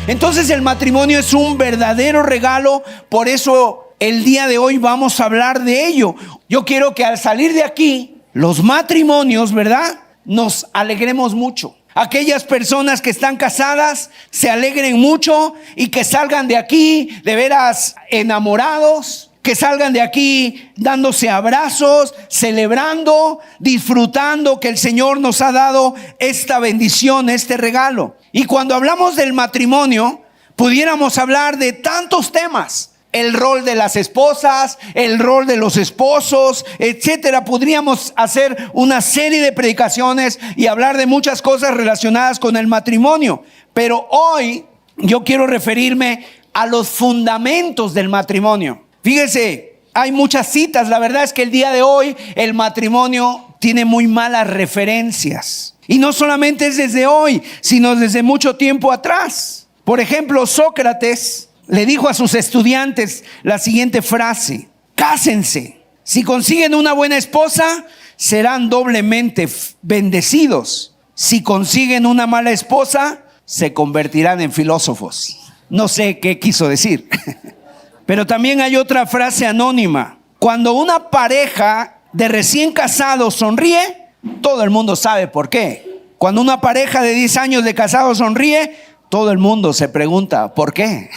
Entonces el matrimonio es un verdadero regalo, por eso el día de hoy vamos a hablar de ello. Yo quiero que al salir de aquí, los matrimonios, ¿verdad?, nos alegremos mucho. Aquellas personas que están casadas se alegren mucho y que salgan de aquí de veras enamorados, que salgan de aquí dándose abrazos, celebrando, disfrutando que el Señor nos ha dado esta bendición, este regalo. Y cuando hablamos del matrimonio, pudiéramos hablar de tantos temas. El rol de las esposas, el rol de los esposos, etcétera. Podríamos hacer una serie de predicaciones y hablar de muchas cosas relacionadas con el matrimonio. Pero hoy yo quiero referirme a los fundamentos del matrimonio. Fíjese, hay muchas citas. La verdad es que el día de hoy el matrimonio tiene muy malas referencias. Y no solamente es desde hoy, sino desde mucho tiempo atrás. Por ejemplo, Sócrates le dijo a sus estudiantes la siguiente frase: cásense. Si consiguen una buena esposa, serán doblemente bendecidos. Si consiguen una mala esposa, se convertirán en filósofos. No sé qué quiso decir. Pero también hay otra frase anónima: cuando una pareja de recién casados sonríe, todo el mundo sabe por qué. Cuando una pareja de 10 años de casados sonríe, todo el mundo se pregunta ¿por qué?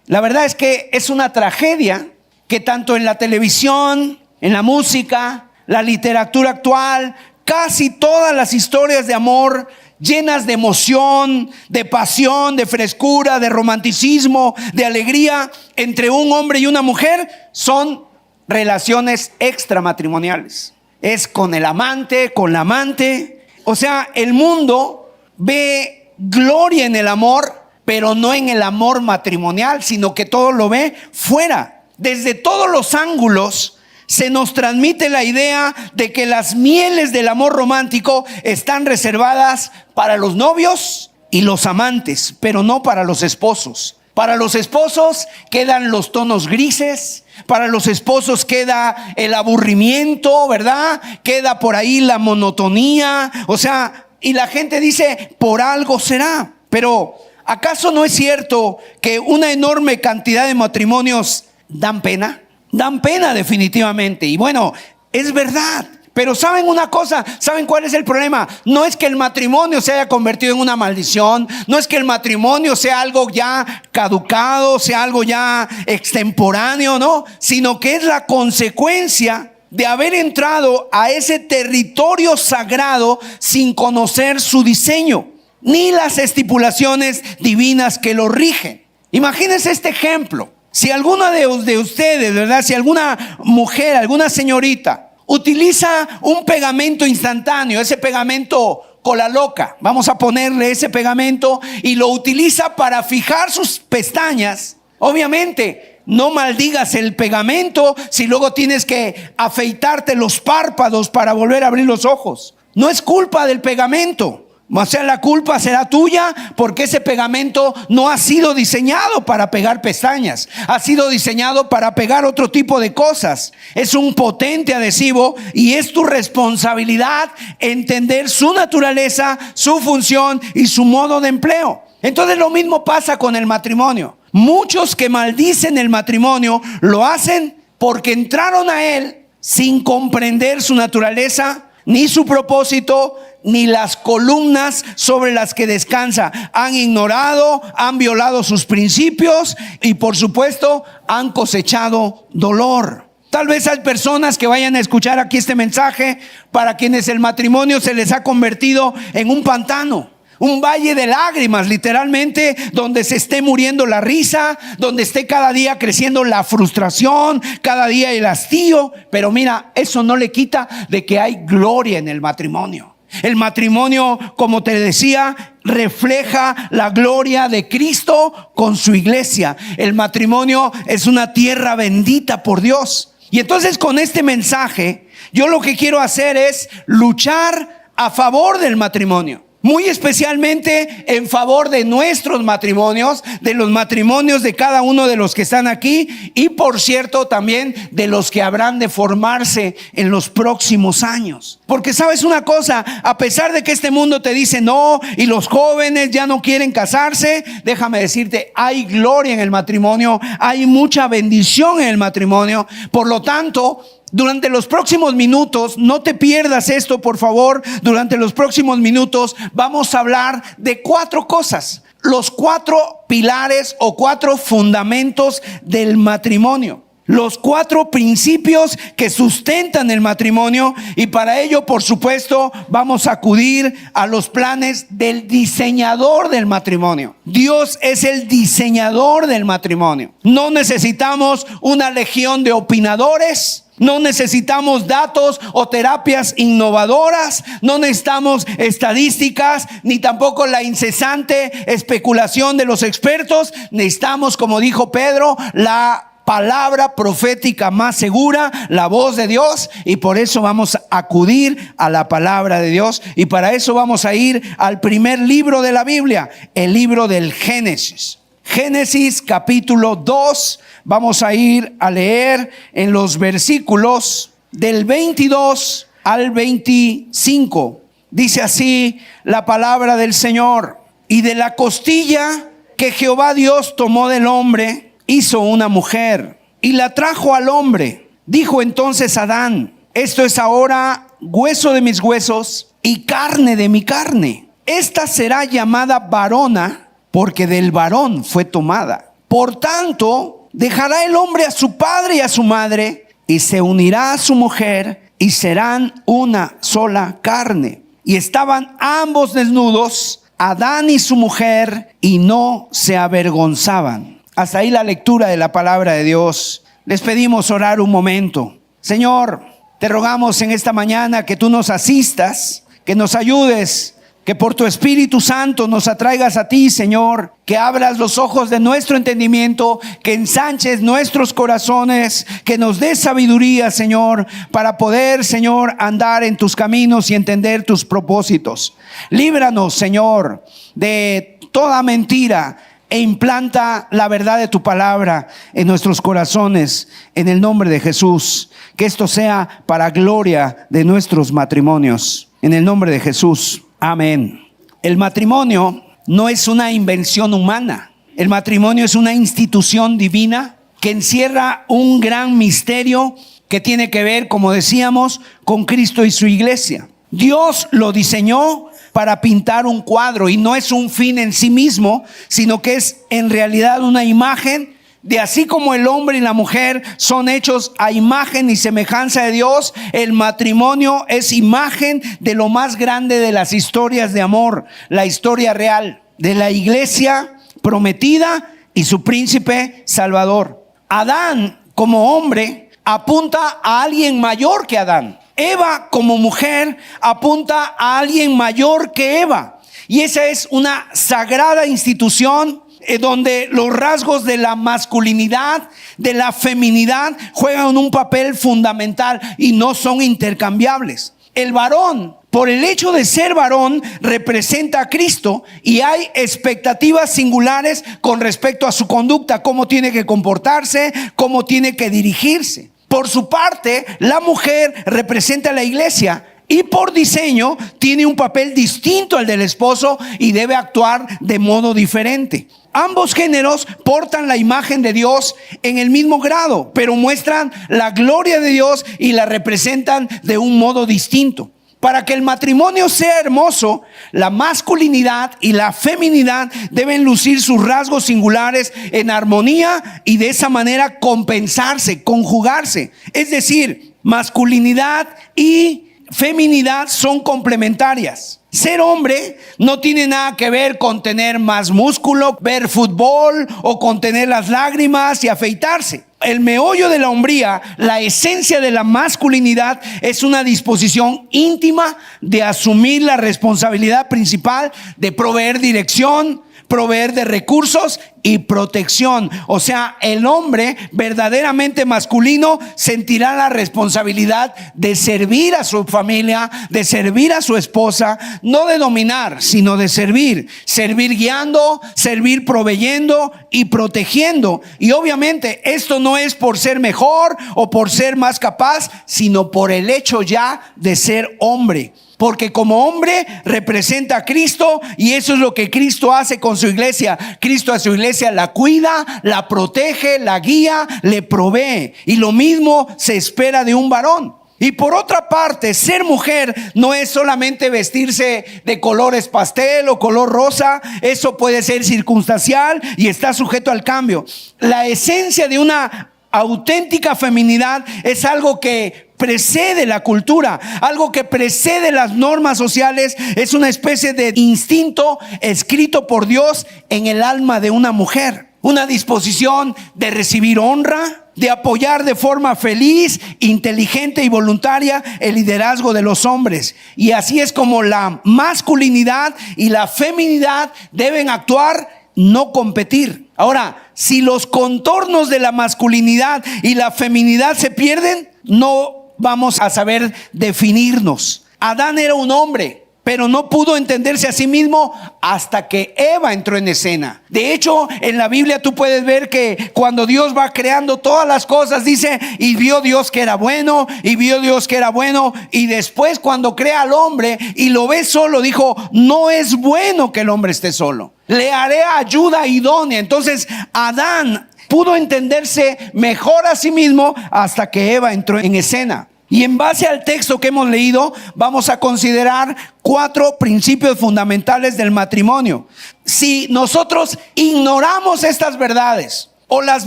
La verdad es que es una tragedia que tanto en la televisión, en la música, la literatura actual, casi todas las historias de amor llenas de emoción, de pasión, de frescura, de romanticismo, de alegría entre un hombre y una mujer son relaciones extramatrimoniales. Es con el amante, con la amante. O sea, el mundo ve gloria en el amor, pero no en el amor matrimonial, sino que todo lo ve fuera. Desde todos los ángulos se nos transmite la idea de que las mieles del amor romántico están reservadas para los novios y los amantes, pero no para los esposos. Para los esposos quedan los tonos grises, para los esposos queda el aburrimiento, ¿verdad? Queda por ahí la monotonía, o sea, y la gente dice, por algo será. Pero ¿acaso no es cierto que una enorme cantidad de matrimonios dan pena? Dan pena definitivamente. Y bueno, es verdad. Pero ¿saben una cosa? ¿Saben cuál es el problema? No es que el matrimonio se haya convertido en una maldición. No es que el matrimonio sea algo ya caducado, sea algo ya extemporáneo, ¿no? Sino que es la consecuencia de haber entrado a ese territorio sagrado sin conocer su diseño, ni las estipulaciones divinas que lo rigen. Imagínense este ejemplo. Si alguna de ustedes, ¿verdad? Si alguna mujer, alguna señorita utiliza un pegamento instantáneo, ese pegamento cola loca, vamos a ponerle ese pegamento, y lo utiliza para fijar sus pestañas, obviamente no maldigas el pegamento si luego tienes que afeitarte los párpados para volver a abrir los ojos. No es culpa del pegamento. O sea, la culpa será tuya porque ese pegamento no ha sido diseñado para pegar pestañas. Ha sido diseñado para pegar otro tipo de cosas. Es un potente adhesivo y es tu responsabilidad entender su naturaleza, su función y su modo de empleo. Entonces lo mismo pasa con el matrimonio. Muchos que maldicen el matrimonio lo hacen porque entraron a él sin comprender su naturaleza, ni su propósito, ni las columnas sobre las que descansa. Han ignorado, han violado sus principios y por supuesto han cosechado dolor. Tal vez hay personas que vayan a escuchar aquí este mensaje para quienes el matrimonio se les ha convertido en un pantano, un valle de lágrimas, literalmente, donde se esté muriendo la risa, donde esté cada día creciendo la frustración, cada día el hastío. Pero mira, eso no le quita de que hay gloria en el matrimonio. El matrimonio, como te decía, refleja la gloria de Cristo con su iglesia. El matrimonio es una tierra bendita por Dios. Y entonces con este mensaje, yo lo que quiero hacer es luchar a favor del matrimonio. muy especialmente en favor de nuestros matrimonios, de los matrimonios de cada uno de los que están aquí y, por cierto, también de los que habrán de formarse en los próximos años. Porque sabes una cosa, a pesar de que este mundo te dice no y los jóvenes ya no quieren casarse, déjame decirte, hay gloria en el matrimonio, hay mucha bendición en el matrimonio. Por lo tanto, durante los próximos minutos, no te pierdas esto, por favor. Durante los próximos minutos vamos a hablar de 4 cosas, los 4 pilares o 4 fundamentos del matrimonio, los 4 principios que sustentan el matrimonio. Y para ello, por supuesto, vamos a acudir a los planes del diseñador del matrimonio. Dios es el diseñador del matrimonio. No necesitamos una legión de opinadores. No necesitamos datos o terapias innovadoras, no necesitamos estadísticas, ni tampoco la incesante especulación de los expertos. Necesitamos, como dijo Pedro, la palabra profética más segura, la voz de Dios, y por eso vamos a acudir a la palabra de Dios. Y para eso vamos a ir al primer libro de la Biblia, el libro del Génesis. Génesis capítulo 2, vamos a ir a leer en los versículos del 22 al 25. Dice así la palabra del Señor: y de la costilla que Jehová Dios tomó del hombre, hizo una mujer y la trajo al hombre. Dijo entonces Adán: esto es ahora hueso de mis huesos y carne de mi carne. Esta será llamada varona, porque del varón fue tomada. Por tanto, dejará el hombre a su padre y a su madre, y se unirá a su mujer, y serán una sola carne. Y estaban ambos desnudos, Adán y su mujer, y no se avergonzaban. Hasta ahí la lectura de la palabra de Dios. Les pedimos orar un momento. Señor, te rogamos en esta mañana que tú nos asistas, que nos ayudes, que por tu Espíritu Santo nos atraigas a ti, Señor, que abras los ojos de nuestro entendimiento, que ensanches nuestros corazones, que nos des sabiduría, Señor, para poder, Señor, andar en tus caminos y entender tus propósitos. Líbranos, Señor, de toda mentira e implanta la verdad de tu palabra en nuestros corazones, en el nombre de Jesús. Que esto sea para gloria de nuestros matrimonios, en el nombre de Jesús. Amén. El matrimonio no es una invención humana. El matrimonio es una institución divina que encierra un gran misterio que tiene que ver, como decíamos, con Cristo y su iglesia. Dios lo diseñó para pintar un cuadro, y no es un fin en sí mismo, sino que es en realidad una imagen de así como el hombre y la mujer son hechos a imagen y semejanza de Dios. El matrimonio es imagen de lo más grande de las historias de amor, la historia real de la iglesia prometida y su príncipe salvador. Adán como hombre apunta a alguien mayor que Adán. Eva como mujer apunta a alguien mayor que Eva. Y esa es una sagrada institución donde los rasgos de la masculinidad, de la feminidad juegan un papel fundamental y no son intercambiables. El varón, por el hecho de ser varón, representa a Cristo, y hay expectativas singulares con respecto a su conducta, cómo tiene que comportarse, cómo tiene que dirigirse. Por su parte, la mujer representa a la iglesia y por diseño tiene un papel distinto al del esposo y debe actuar de modo diferente. Ambos géneros portan la imagen de Dios en el mismo grado, pero muestran la gloria de Dios y la representan de un modo distinto. Para que el matrimonio sea hermoso, la masculinidad y la feminidad deben lucir sus rasgos singulares en armonía y de esa manera compensarse, conjugarse. Es decir, masculinidad y feminidad son complementarias. Ser hombre no tiene nada que ver con tener más músculo, ver fútbol o con tener las lágrimas y afeitarse. El meollo de la hombría, la esencia de la masculinidad, es una disposición íntima de asumir la responsabilidad principal de proveer dirección, proveer de recursos y protección. O sea, el hombre verdaderamente masculino sentirá la responsabilidad de servir a su familia, de servir a su esposa, no de dominar, sino de servir. Servir guiando, servir proveyendo y protegiendo. Y obviamente esto no es por ser mejor o por ser más capaz, sino por el hecho ya de ser hombre. Porque como hombre representa a Cristo, y eso es lo que Cristo hace con su iglesia. Cristo a su iglesia la cuida, la protege, la guía, le provee. Y lo mismo se espera de un varón. Y por otra parte, ser mujer no es solamente vestirse de colores pastel o color rosa. Eso puede ser circunstancial y está sujeto al cambio. La esencia de una auténtica feminidad es algo que precede la cultura, algo que precede las normas sociales. Es una especie de instinto escrito por Dios en el alma de una mujer. Una disposición de recibir honra, de apoyar de forma feliz, inteligente y voluntaria el liderazgo de los hombres. Y así es como la masculinidad y la feminidad deben actuar, no competir. Ahora, si los contornos de la masculinidad y la feminidad se pierden, no vamos a saber definirnos. Adán era un hombre, pero no pudo entenderse a sí mismo hasta que Eva entró en escena. De hecho, en la Biblia tú puedes ver que cuando Dios va creando todas las cosas, dice, y vio Dios que era bueno, y vio Dios que era bueno. Y después cuando crea al hombre y lo ve solo, dijo, no es bueno que el hombre esté solo. Le haré ayuda idónea. Entonces Adán pudo entenderse mejor a sí mismo hasta que Eva entró en escena. Y en base al texto que hemos leído, vamos a considerar 4 principios fundamentales del matrimonio. Si nosotros ignoramos estas verdades o las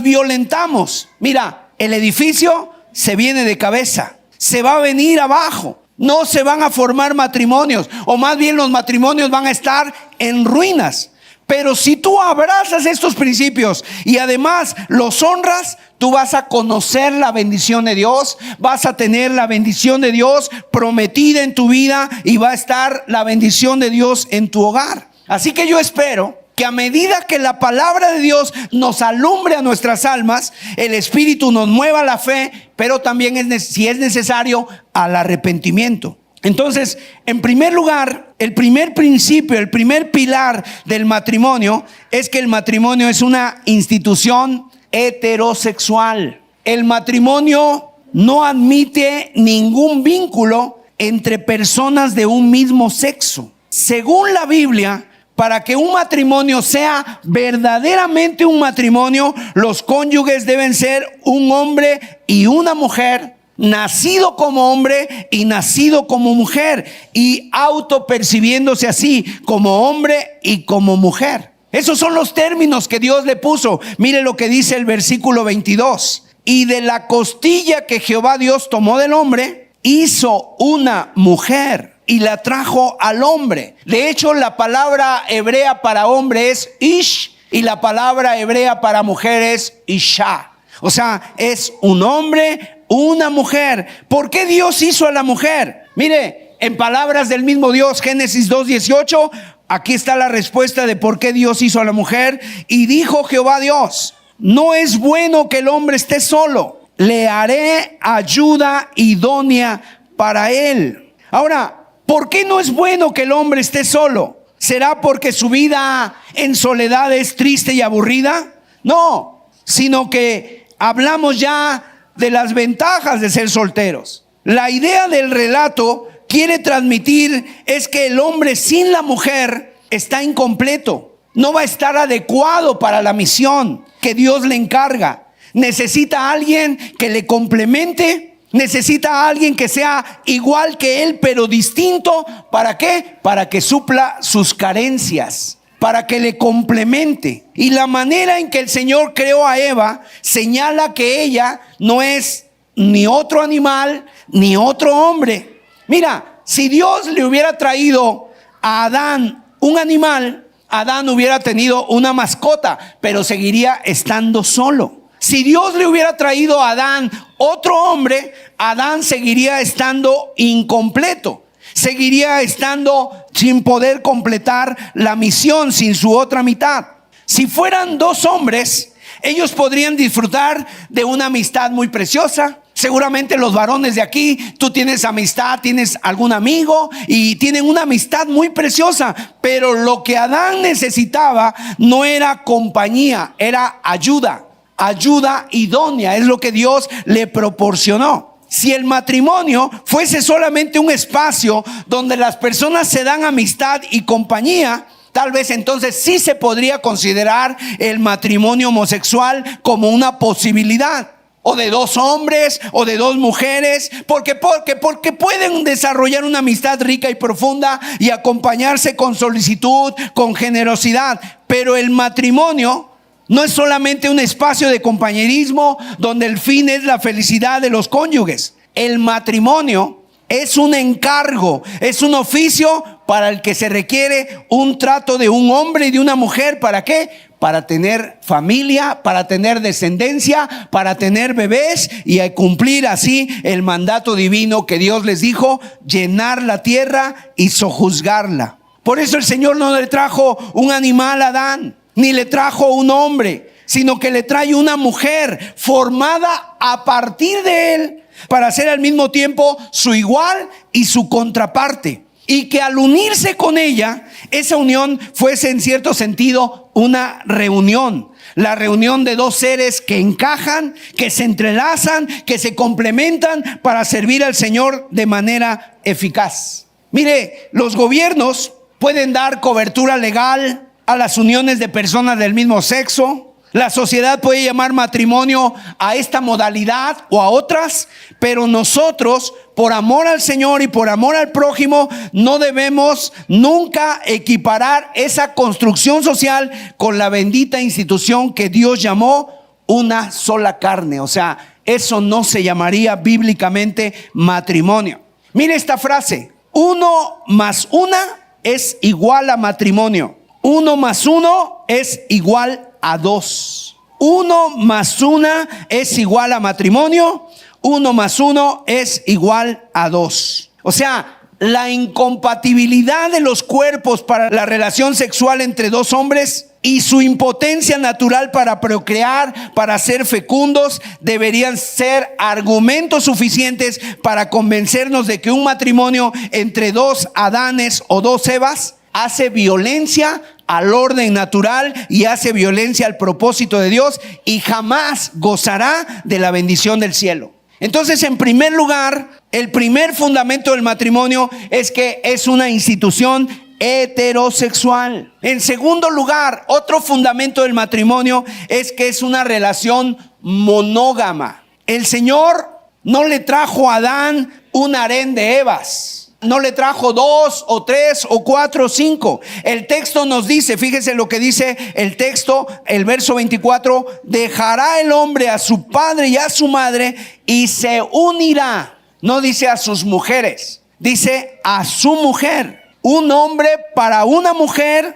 violentamos, mira, el edificio se viene de cabeza, se va a venir abajo. No se van a formar matrimonios, o más bien los matrimonios van a estar en ruinas. Pero si tú abrazas estos principios y además los honras, tú vas a conocer la bendición de Dios, vas a tener la bendición de Dios prometida en tu vida y va a estar la bendición de Dios en tu hogar. Así que yo espero que a medida que la palabra de Dios nos alumbre a nuestras almas, el Espíritu nos mueva la fe, pero también si es necesario, al arrepentimiento. Entonces, en primer lugar, el primer principio, el primer pilar del matrimonio es que el matrimonio es una institución heterosexual. El matrimonio no admite ningún vínculo entre personas de un mismo sexo. Según la Biblia, para que un matrimonio sea verdaderamente un matrimonio, los cónyuges deben ser un hombre y una mujer, nacido como hombre y nacido como mujer, y autopercibiéndose así como hombre y como mujer. Esos son los términos que Dios le puso. Mire lo que dice el versículo 22. Y de la costilla que Jehová Dios tomó del hombre, hizo una mujer y la trajo al hombre. De hecho, la palabra hebrea para hombre es ish, y la palabra hebrea para mujer es isha. O sea, es un hombre, una mujer. ¿Por qué Dios hizo a la mujer? Mire, en palabras del mismo Dios, Génesis 2:18, aquí está la respuesta de por qué Dios hizo a la mujer. Y dijo Jehová Dios, no es bueno que el hombre esté solo, le haré ayuda idónea para él. Ahora, ¿por qué no es bueno que el hombre esté solo? ¿Será porque su vida en soledad es triste y aburrida? No, sino que hablamos ya de las ventajas de ser solteros. La idea del relato quiere transmitir es que el hombre sin la mujer está incompleto, no va a estar adecuado para la misión que Dios le encarga. Necesita a alguien que le complemente, necesita a alguien que sea igual que él pero distinto. ¿Para qué? Para que supla sus carencias, para que le complemente. Y la manera en que el Señor creó a Eva señala que ella no es ni otro animal ni otro hombre. Mira, si Dios le hubiera traído a Adán un animal, Adán hubiera tenido una mascota, pero seguiría estando solo. Si Dios le hubiera traído a Adán otro hombre, Adán seguiría estando incompleto, seguiría estando sin poder completar la misión, sin su otra mitad. Si fueran dos hombres, ellos podrían disfrutar de una amistad muy preciosa. Seguramente los varones de aquí, tú tienes amistad, tienes algún amigo y tienen una amistad muy preciosa. Pero lo que Adán necesitaba no era compañía, era ayuda. Ayuda idónea, es lo que Dios le proporcionó. Si el matrimonio fuese solamente un espacio donde las personas se dan amistad y compañía, tal vez entonces sí se podría considerar el matrimonio homosexual como una posibilidad. O de dos hombres o de dos mujeres, porque pueden desarrollar una amistad rica y profunda y acompañarse con solicitud, con generosidad. Pero el matrimonio no es solamente un espacio de compañerismo donde el fin es la felicidad de los cónyuges. El matrimonio es un encargo, es un oficio para el que se requiere un trato de un hombre y de una mujer. ¿Para qué? Para tener familia, para tener descendencia, para tener bebés y a cumplir así el mandato divino que Dios les dijo: llenar la tierra y sojuzgarla. Por eso el Señor no le trajo un animal a Adán, ni le trajo un hombre, sino que le trae una mujer formada a partir de él, para ser al mismo tiempo su igual y su contraparte. Y que al unirse con ella, esa unión fuese en cierto sentido una reunión. La reunión de dos seres que encajan, que se entrelazan, que se complementan para servir al Señor de manera eficaz. Mire, los gobiernos pueden dar cobertura legal a las uniones de personas del mismo sexo. La sociedad puede llamar matrimonio a esta modalidad o a otras, pero nosotros, por amor al Señor y por amor al prójimo, no debemos nunca equiparar esa construcción social con la bendita institución que Dios llamó una sola carne. O sea, eso no se llamaría bíblicamente matrimonio. Mire esta frase: 1 más 1 es igual a matrimonio. 1 más 1 es igual a 2. 1 más 1 es igual a matrimonio. 1 más 1 es igual a 2. O sea, la incompatibilidad de los cuerpos para la relación sexual entre dos hombres y su impotencia natural para procrear, para ser fecundos, deberían ser argumentos suficientes para convencernos de que un matrimonio entre dos Adanes o dos Evas hace violencia al orden natural y hace violencia al propósito de Dios y jamás gozará de la bendición del cielo. Entonces, en primer lugar, el primer fundamento del matrimonio es que es una institución heterosexual. En segundo lugar, otro fundamento del matrimonio es que es una relación monógama. El Señor no le trajo a Adán un harén de Evas. No le trajo 2 o 3 o 4 o 5. El texto nos dice, fíjese lo que dice el texto, el verso 24: dejará el hombre a su padre y a su madre y se unirá. No dice a sus mujeres, dice a su mujer. Un hombre para una mujer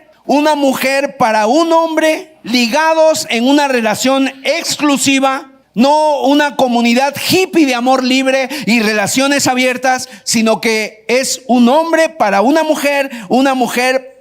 para un hombre, ligados en una relación exclusiva. No una comunidad hippie de amor libre y relaciones abiertas, sino que es un hombre para una mujer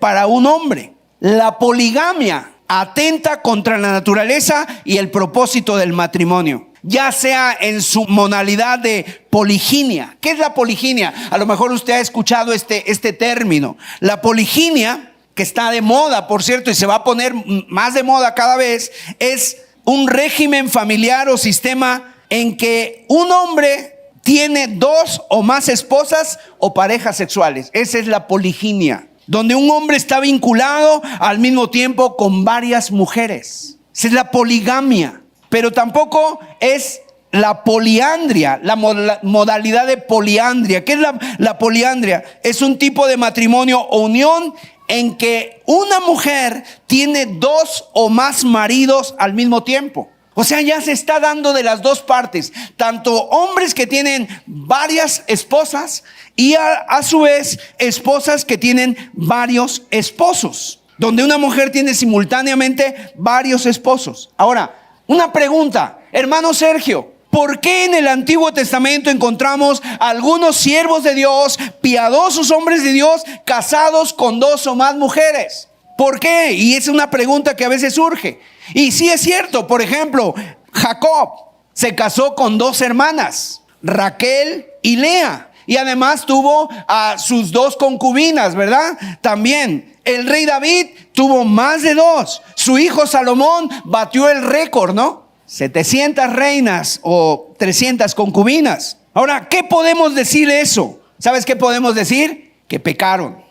para un hombre. La poligamia atenta contra la naturaleza y el propósito del matrimonio, ya sea en su modalidad de poliginia. ¿Qué es la poliginia? A lo mejor usted ha escuchado este término. La poliginia, que está de moda, por cierto, y se va a poner más de moda cada vez, es un régimen familiar o sistema en que un hombre tiene 2 o más esposas o parejas sexuales. Esa es la poliginia, donde un hombre está vinculado al mismo tiempo con varias mujeres. Esa es la poligamia. Pero tampoco es la poliandria, la modalidad de poliandria. ¿Qué es la poliandria? Es un tipo de matrimonio o unión en que una mujer tiene 2 o más maridos al mismo tiempo. O sea, ya se está dando de las dos partes, tanto hombres que tienen varias esposas y a su vez esposas que tienen varios esposos, donde una mujer tiene simultáneamente varios esposos. Ahora, una pregunta, hermano Sergio: ¿por qué en el Antiguo Testamento encontramos algunos siervos de Dios, piadosos hombres de Dios, casados con 2 o más mujeres? ¿Por qué? Y es una pregunta que a veces surge. Y sí es cierto, por ejemplo, Jacob se casó con 2 hermanas, Raquel y Lea. Y además tuvo a sus 2 concubinas, ¿verdad? También el rey David tuvo más de 2. Su hijo Salomón batió el récord, ¿no? 700 reinas o 300 concubinas. Ahora, ¿qué podemos decir de eso? ¿Sabes qué podemos decir? Que pecaron,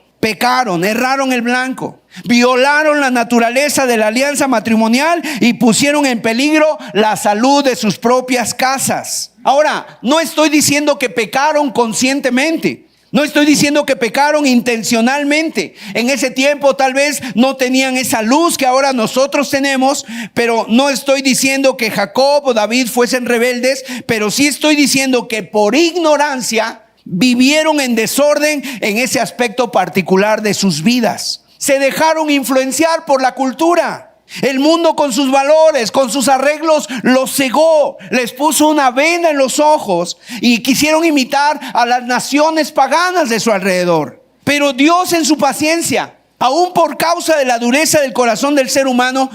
erraron el blanco, violaron la naturaleza de la alianza matrimonial y pusieron en peligro la salud de sus propias casas. Ahora, no estoy diciendo que pecaron conscientemente. No estoy diciendo que pecaron intencionalmente. En ese tiempo tal vez no tenían esa luz que ahora nosotros tenemos, pero no estoy diciendo que Jacob o David fuesen rebeldes, pero sí estoy diciendo que por ignorancia vivieron en desorden en ese aspecto particular de sus vidas. Se dejaron influenciar por la cultura. El mundo con sus valores, con sus arreglos, los cegó, les puso una venda en los ojos y quisieron imitar a las naciones paganas de su alrededor. Pero Dios en su paciencia, aún por causa de la dureza del corazón del ser humano,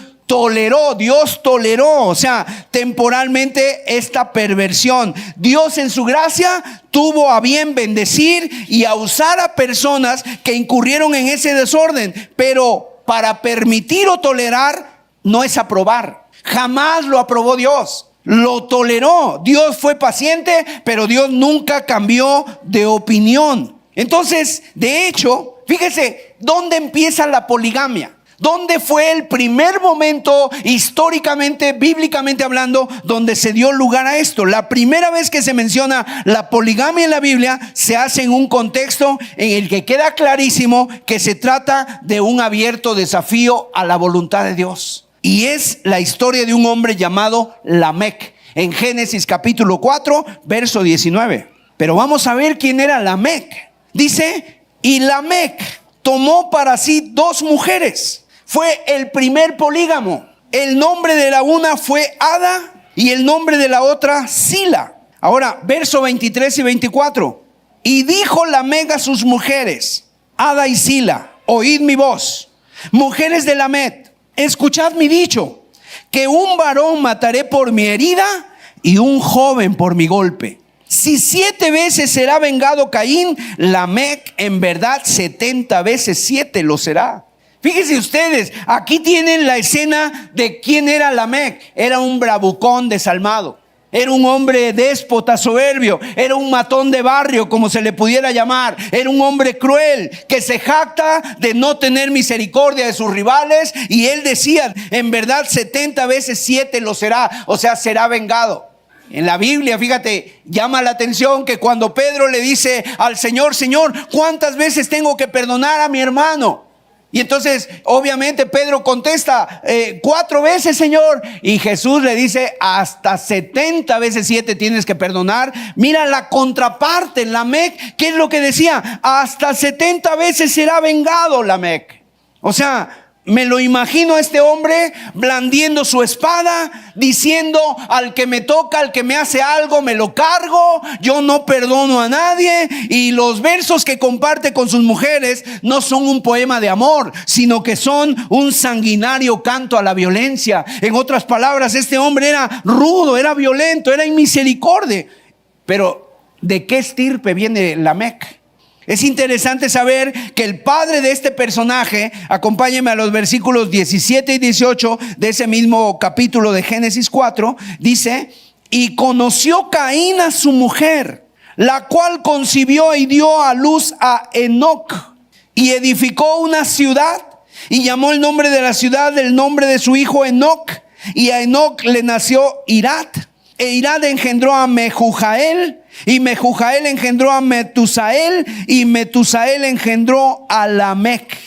Dios toleró, o sea, temporalmente esta perversión. Dios en su gracia tuvo a bien bendecir y a usar a personas que incurrieron en ese desorden, pero para permitir o tolerar no es aprobar. Jamás lo aprobó Dios. Lo toleró. Dios fue paciente, pero Dios nunca cambió de opinión. Entonces, de hecho, fíjese, ¿dónde empieza la poligamia? ¿Dónde fue el primer momento históricamente, bíblicamente hablando, donde se dio lugar a esto? La primera vez que se menciona la poligamia en la Biblia se hace en un contexto en el que queda clarísimo que se trata de un abierto desafío a la voluntad de Dios. Y es la historia de un hombre llamado Lamec, en Génesis capítulo 4, verso 19. Pero vamos a ver quién era Lamec. Dice, y Lamec tomó para sí 2 mujeres. Fue el primer polígamo. El nombre de la una fue Ada y el nombre de la otra Sila. Ahora, verso 23 y 24. Y dijo Lamec a sus mujeres, Ada y Sila, oíd mi voz. Mujeres de Lamec, escuchad mi dicho, que un varón mataré por mi herida y un joven por mi golpe. Si 7 veces será vengado Caín, Lamec en verdad 70 veces 7 lo será. Fíjense ustedes, aquí tienen la escena de quién era Lamec. Era un bravucón desalmado. Era un hombre déspota, soberbio. Era un matón de barrio, como se le pudiera llamar. Era un hombre cruel que se jacta de no tener misericordia de sus rivales. Y él decía, en verdad 70 veces 7 lo será. O sea, será vengado. En la Biblia, fíjate, llama la atención que cuando Pedro le dice al Señor, Señor, ¿cuántas veces tengo que perdonar a mi hermano? Y entonces, obviamente, Pedro contesta, 4 veces, Señor. Y Jesús le dice, hasta 70 veces 7 tienes que perdonar. Mira la contraparte, Lamec, ¿qué es lo que decía? Hasta 70 veces será vengado Lamec. O sea, me lo imagino a este hombre blandiendo su espada, diciendo, al que me toca, al que me hace algo, me lo cargo, yo no perdono a nadie. Y los versos que comparte con sus mujeres no son un poema de amor, sino que son un sanguinario canto a la violencia. En otras palabras, este hombre era rudo, era violento, era inmisericordia. Pero, ¿de qué estirpe viene Lamec? Es interesante saber que el padre de este personaje, acompáñenme a los versículos 17 y 18 de ese mismo capítulo de Génesis 4, dice, y conoció Caín a su mujer, la cual concibió y dio a luz a Enoc, y edificó una ciudad, y llamó el nombre de la ciudad del nombre de su hijo Enoc, y a Enoc le nació Irad, e Irad engendró a Mehujael, y Mehujael engendró a Metusael, y Metusael engendró a Lamec.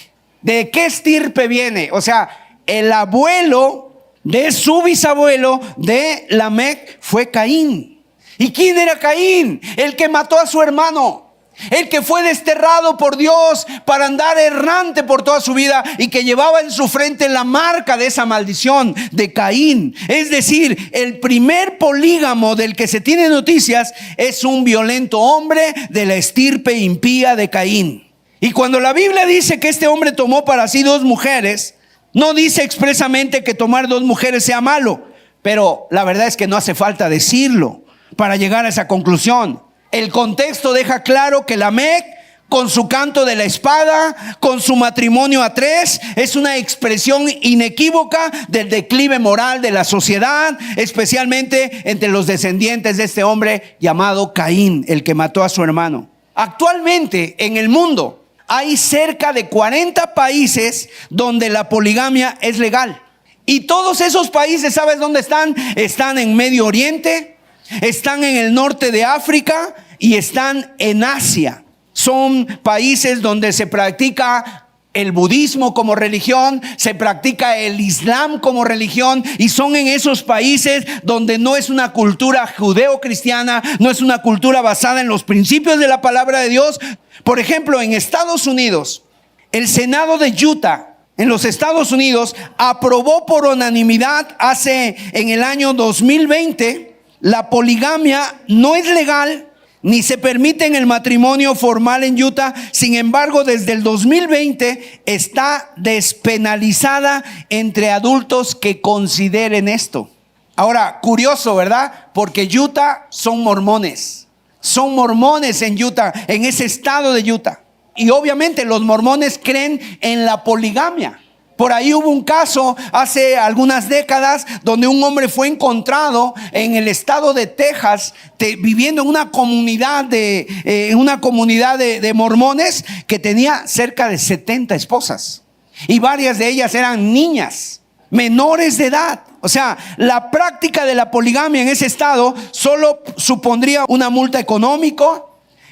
¿De qué estirpe viene? O sea, el abuelo de su bisabuelo de Lamec fue Caín. ¿Y quién era Caín? El que mató a su hermano. El que fue desterrado por Dios para andar errante por toda su vida y que llevaba en su frente la marca de esa maldición de Caín. Es decir, el primer polígamo del que se tiene noticias es un violento hombre de la estirpe impía de Caín. Y cuando la Biblia dice que este hombre tomó para sí 2 mujeres, no dice expresamente que tomar 2 mujeres sea malo, pero la verdad es que no hace falta decirlo para llegar a esa conclusión. El contexto deja claro que Lamec, con su canto de la espada, con su matrimonio a 3, es una expresión inequívoca del declive moral de la sociedad, especialmente entre los descendientes de este hombre llamado Caín, el que mató a su hermano. Actualmente en el mundo hay cerca de 40 países donde la poligamia es legal. Y todos esos países, ¿sabes dónde están? Están en Medio Oriente, están en el norte de África y están en Asia. Son países donde se practica el budismo como religión, se practica el islam como religión, y son en esos países donde no es una cultura judeo-cristiana, no es una cultura basada en los principios de la palabra de Dios. Por ejemplo, en Estados Unidos, el Senado de Utah, en los Estados Unidos, aprobó por unanimidad en el año 2020, la poligamia no es legal, ni se permite en el matrimonio formal en Utah. Sin embargo, desde el 2020 está despenalizada entre adultos que consideren esto. Ahora, curioso, ¿verdad? Porque Utah son mormones. Son mormones en Utah, en ese estado de Utah. Y obviamente los mormones creen en la poligamia. Por ahí hubo un caso hace algunas décadas donde un hombre fue encontrado en el estado de Texas viviendo en una comunidad de mormones que tenía cerca de 70 esposas, y varias de ellas eran niñas menores de edad. O sea, la práctica de la poligamia en ese estado solo supondría una multa económica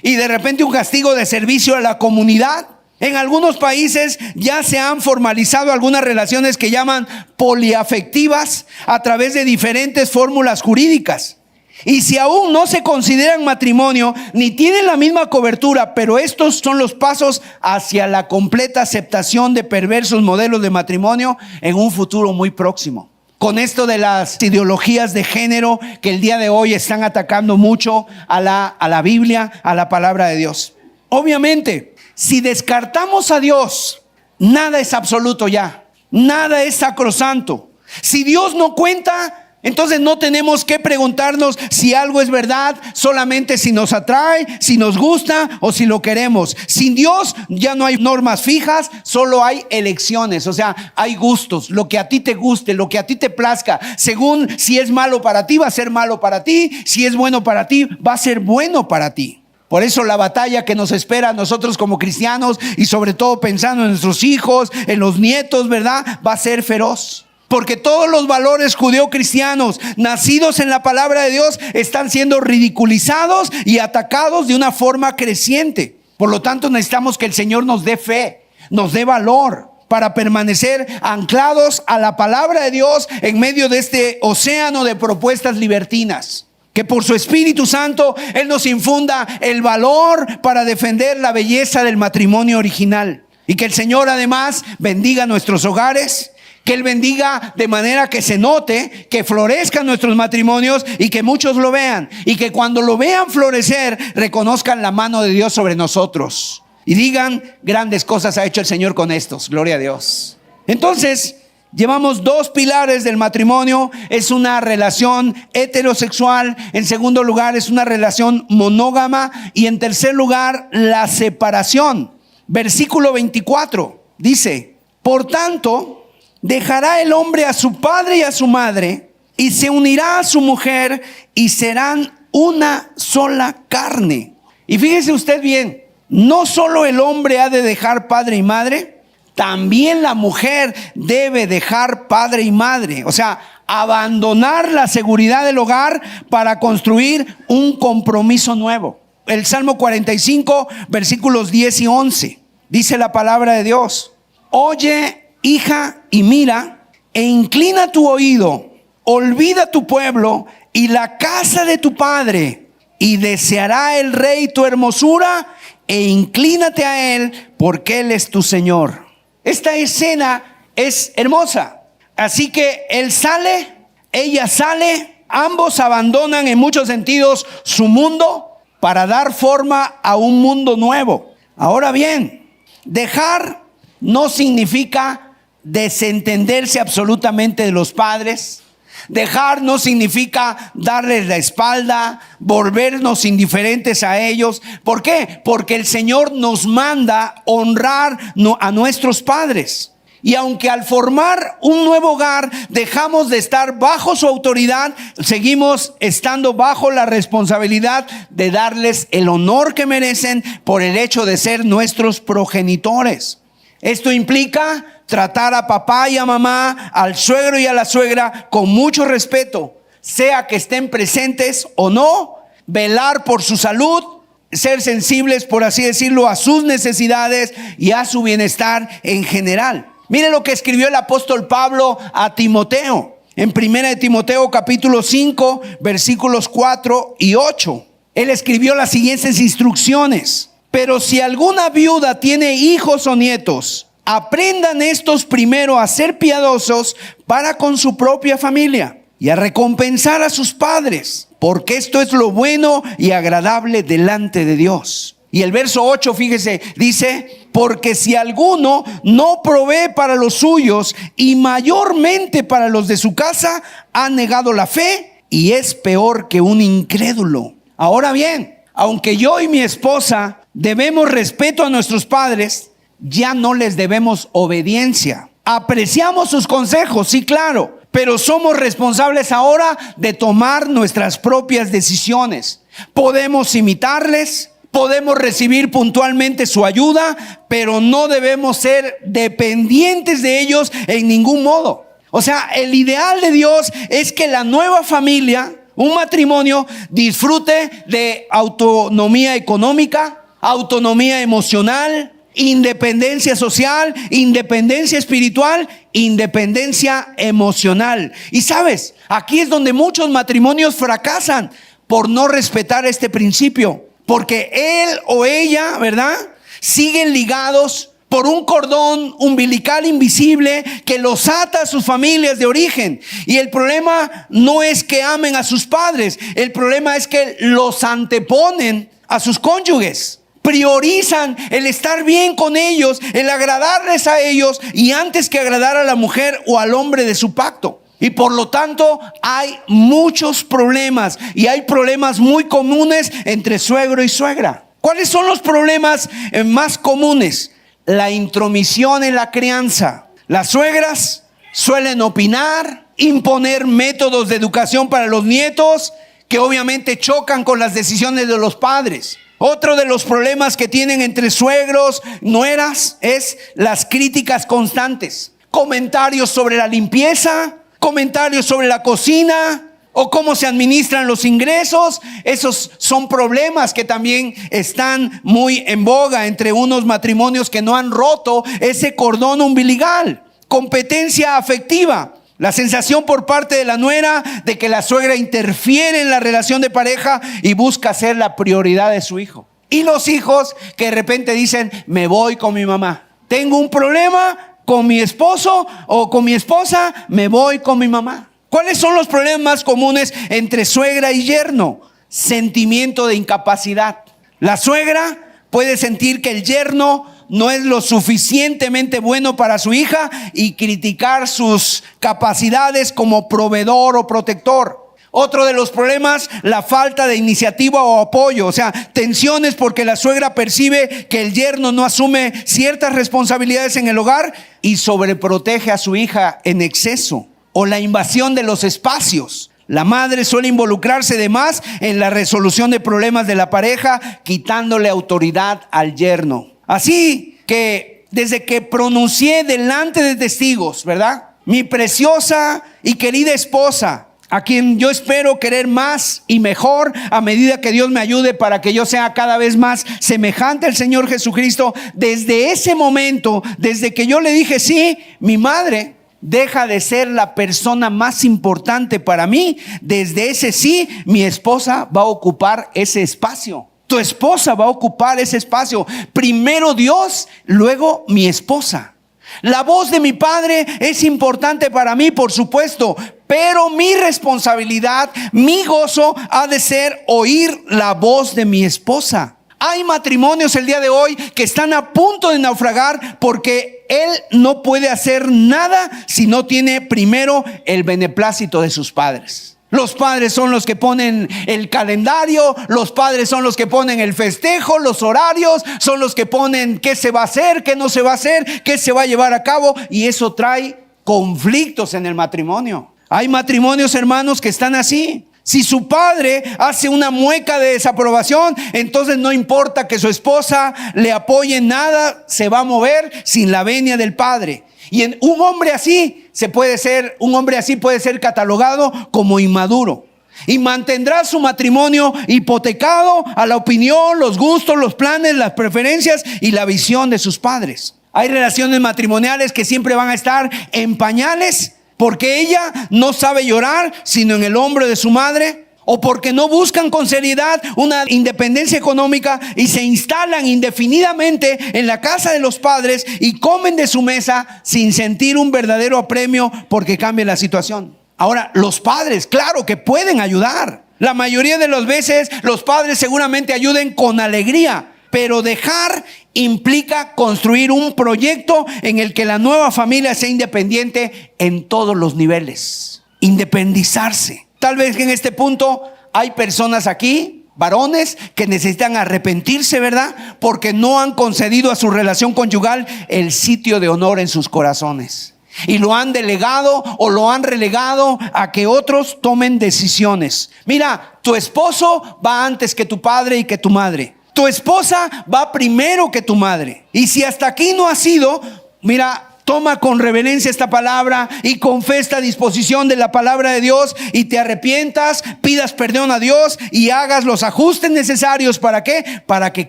y de repente un castigo de servicio a la comunidad. En algunos países ya se han formalizado algunas relaciones que llaman poliafectivas a través de diferentes fórmulas jurídicas. Y si aún no se consideran matrimonio ni tienen la misma cobertura, pero estos son los pasos hacia la completa aceptación de perversos modelos de matrimonio en un futuro muy próximo. Con esto de las ideologías de género que el día de hoy están atacando mucho a la Biblia, a la palabra de Dios. Obviamente, si descartamos a Dios, nada es absoluto ya. Nada es sacrosanto. Si Dios no cuenta, entonces no tenemos que preguntarnos si algo es verdad, solamente si nos atrae, si nos gusta o si lo queremos. Sin Dios ya no hay normas fijas, solo hay elecciones. O sea, hay gustos, lo que a ti te guste, lo que a ti te plazca. Según si es malo para ti, va a ser malo para ti. Si es bueno para ti, va a ser bueno para ti. Por eso la batalla que nos espera a nosotros como cristianos, y sobre todo pensando en nuestros hijos, en los nietos, ¿verdad?, va a ser feroz. Porque todos los valores judeocristianos nacidos en la palabra de Dios están siendo ridiculizados y atacados de una forma creciente. Por lo tanto, necesitamos que el Señor nos dé fe, nos dé valor para permanecer anclados a la palabra de Dios en medio de este océano de propuestas libertinas. Que por su Espíritu Santo Él nos infunda el valor para defender la belleza del matrimonio original. Y que el Señor además bendiga nuestros hogares, que Él bendiga de manera que se note, que florezcan nuestros matrimonios y que muchos lo vean. Y que cuando lo vean florecer, reconozcan la mano de Dios sobre nosotros y digan: grandes cosas ha hecho el Señor con estos. Gloria a Dios. Entonces, llevamos 2 pilares del matrimonio. Es una relación heterosexual. En segundo lugar, es una relación monógama. Y en tercer lugar, la separación. Versículo 24 dice: por tanto, dejará el hombre a su padre y a su madre, y se unirá a su mujer, y serán una sola carne. Y fíjese usted bien, no solo el hombre ha de dejar padre y madre, también la mujer debe dejar padre y madre. O sea, abandonar la seguridad del hogar para construir un compromiso nuevo. El Salmo 45, versículos 10 y 11, dice la palabra de Dios: oye, hija, y mira, e inclina tu oído, olvida tu pueblo y la casa de tu padre, y deseará el rey tu hermosura, e inclínate a él, porque él es tu Señor. Esta escena es hermosa. Así que él sale, ella sale, ambos abandonan en muchos sentidos su mundo para dar forma a un mundo nuevo. Ahora bien, Dejar no significa desentenderse absolutamente de los padres. Dejar no significa darles la espalda, volvernos indiferentes a ellos. ¿Por qué? Porque el Señor nos manda honrar a nuestros padres. Y aunque al formar un nuevo hogar dejamos de estar bajo su autoridad, seguimos estando bajo la responsabilidad de darles el honor que merecen por el hecho de ser nuestros progenitores. Esto implica tratar a papá y a mamá, al suegro y a la suegra con mucho respeto, sea que estén presentes o no, velar por su salud, ser sensibles, por así decirlo, a sus necesidades y a su bienestar en general. Mire lo que escribió el apóstol Pablo a Timoteo, en 1 de Timoteo capítulo 5, versículos 4 y 8. Él escribió las siguientes instrucciones: pero si alguna viuda tiene hijos o nietos, aprendan estos primero a ser piadosos para con su propia familia y a recompensar a sus padres, porque esto es lo bueno y agradable delante de Dios. Y el verso 8, fíjese, dice: porque si alguno no provee para los suyos y mayormente para los de su casa, ha negado la fe y es peor que un incrédulo. Ahora bien, aunque yo y mi esposa debemos respeto a nuestros padres, ya no les debemos obediencia. Apreciamos sus consejos, sí, claro, pero somos responsables ahora de tomar nuestras propias decisiones. Podemos imitarles, podemos recibir puntualmente su ayuda, pero no debemos ser dependientes de ellos en ningún modo. O sea, el ideal de Dios es que la nueva familia, un matrimonio, disfrute de autonomía económica, autonomía emocional, independencia social, independencia espiritual, independencia emocional. Y sabes, aquí es donde muchos matrimonios fracasan por no respetar este principio. Porque él o ella, ¿verdad?, siguen ligados por un cordón umbilical invisible que los ata a sus familias de origen. Y el problema no es que amen a sus padres, el problema es que los anteponen a sus cónyuges. Priorizan el estar bien con ellos, el agradarles a ellos, y antes que agradar a la mujer o al hombre de su pacto. Y por lo tanto hay muchos problemas, y hay problemas muy comunes entre suegro y suegra. ¿Cuáles son los problemas más comunes? La intromisión en la crianza. Las suegras suelen opinar, imponer métodos de educación para los nietos que obviamente chocan con las decisiones de los padres. Otro de los problemas que tienen entre suegros, nueras, es las críticas constantes. Comentarios sobre la limpieza, comentarios sobre la cocina o cómo se administran los ingresos. Esos son problemas que también están muy en boga entre unos matrimonios que no han roto ese cordón umbilical. Competencia afectiva. La sensación por parte de la nuera de que la suegra interfiere en la relación de pareja y busca ser la prioridad de su hijo. Y los hijos que de repente dicen: me voy con mi mamá. Tengo un problema con mi esposo o con mi esposa, me voy con mi mamá. ¿Cuáles son los problemas más comunes entre suegra y yerno? Sentimiento de incapacidad. La suegra puede sentir que el yerno no es lo suficientemente bueno para su hija y criticar sus capacidades como proveedor o protector. Otro de los problemas, la falta de iniciativa o apoyo, o sea, tensiones porque la suegra percibe que el yerno no asume ciertas responsabilidades en el hogar y sobreprotege a su hija en exceso. O la invasión de los espacios. La madre suele involucrarse de más en la resolución de problemas de la pareja, quitándole autoridad al yerno. Así que desde que pronuncié delante de testigos, ¿verdad?, mi preciosa y querida esposa, a quien yo espero querer más y mejor a medida que Dios me ayude para que yo sea cada vez más semejante al Señor Jesucristo, desde ese momento, desde que yo le dije sí, mi madre deja de ser la persona más importante para mí. Desde ese sí, mi esposa va a ocupar ese espacio. Tu esposa va a ocupar ese espacio. Primero Dios, luego mi esposa. La voz de mi padre es importante para mí, por supuesto, pero mi responsabilidad, mi gozo ha de ser oír la voz de mi esposa. Hay matrimonios el día de hoy que están a punto de naufragar porque él no puede hacer nada si no tiene primero el beneplácito de sus padres. Los padres son los que ponen el calendario, los padres son los que ponen el festejo, los horarios, son los que ponen qué se va a hacer, qué no se va a hacer, qué se va a llevar a cabo, y eso trae conflictos en el matrimonio. Hay matrimonios, hermanos, que están así. Si su padre hace una mueca de desaprobación, entonces no importa que su esposa le apoye en nada, se va a mover sin la venia del padre. Y un hombre así puede ser catalogado como inmaduro. Y mantendrá su matrimonio hipotecado a la opinión, los gustos, los planes, las preferencias y la visión de sus padres. Hay relaciones matrimoniales que siempre van a estar en pañales, porque ella no sabe llorar sino en el hombro de su madre, o porque no buscan con seriedad una independencia económica y se instalan indefinidamente en la casa de los padres y comen de su mesa sin sentir un verdadero apremio porque cambia la situación. Ahora, los padres, claro que pueden ayudar. La mayoría de las veces los padres seguramente ayuden con alegría, pero dejar implica construir un proyecto en el que la nueva familia sea independiente en todos los niveles. Independizarse. Tal vez que en este punto hay personas aquí, varones, que necesitan arrepentirse, ¿verdad? Porque no han concedido a su relación conyugal el sitio de honor en sus corazones. Y lo han delegado o lo han relegado a que otros tomen decisiones. Mira, tu esposo va antes que tu padre y que tu madre. Tu esposa va primero que tu madre. Y si hasta aquí no ha sido, mira, toma con reverencia esta palabra y con fe esta disposición de la palabra de Dios y te arrepientas, pidas perdón a Dios y hagas los ajustes necesarios. ¿Para qué? Para que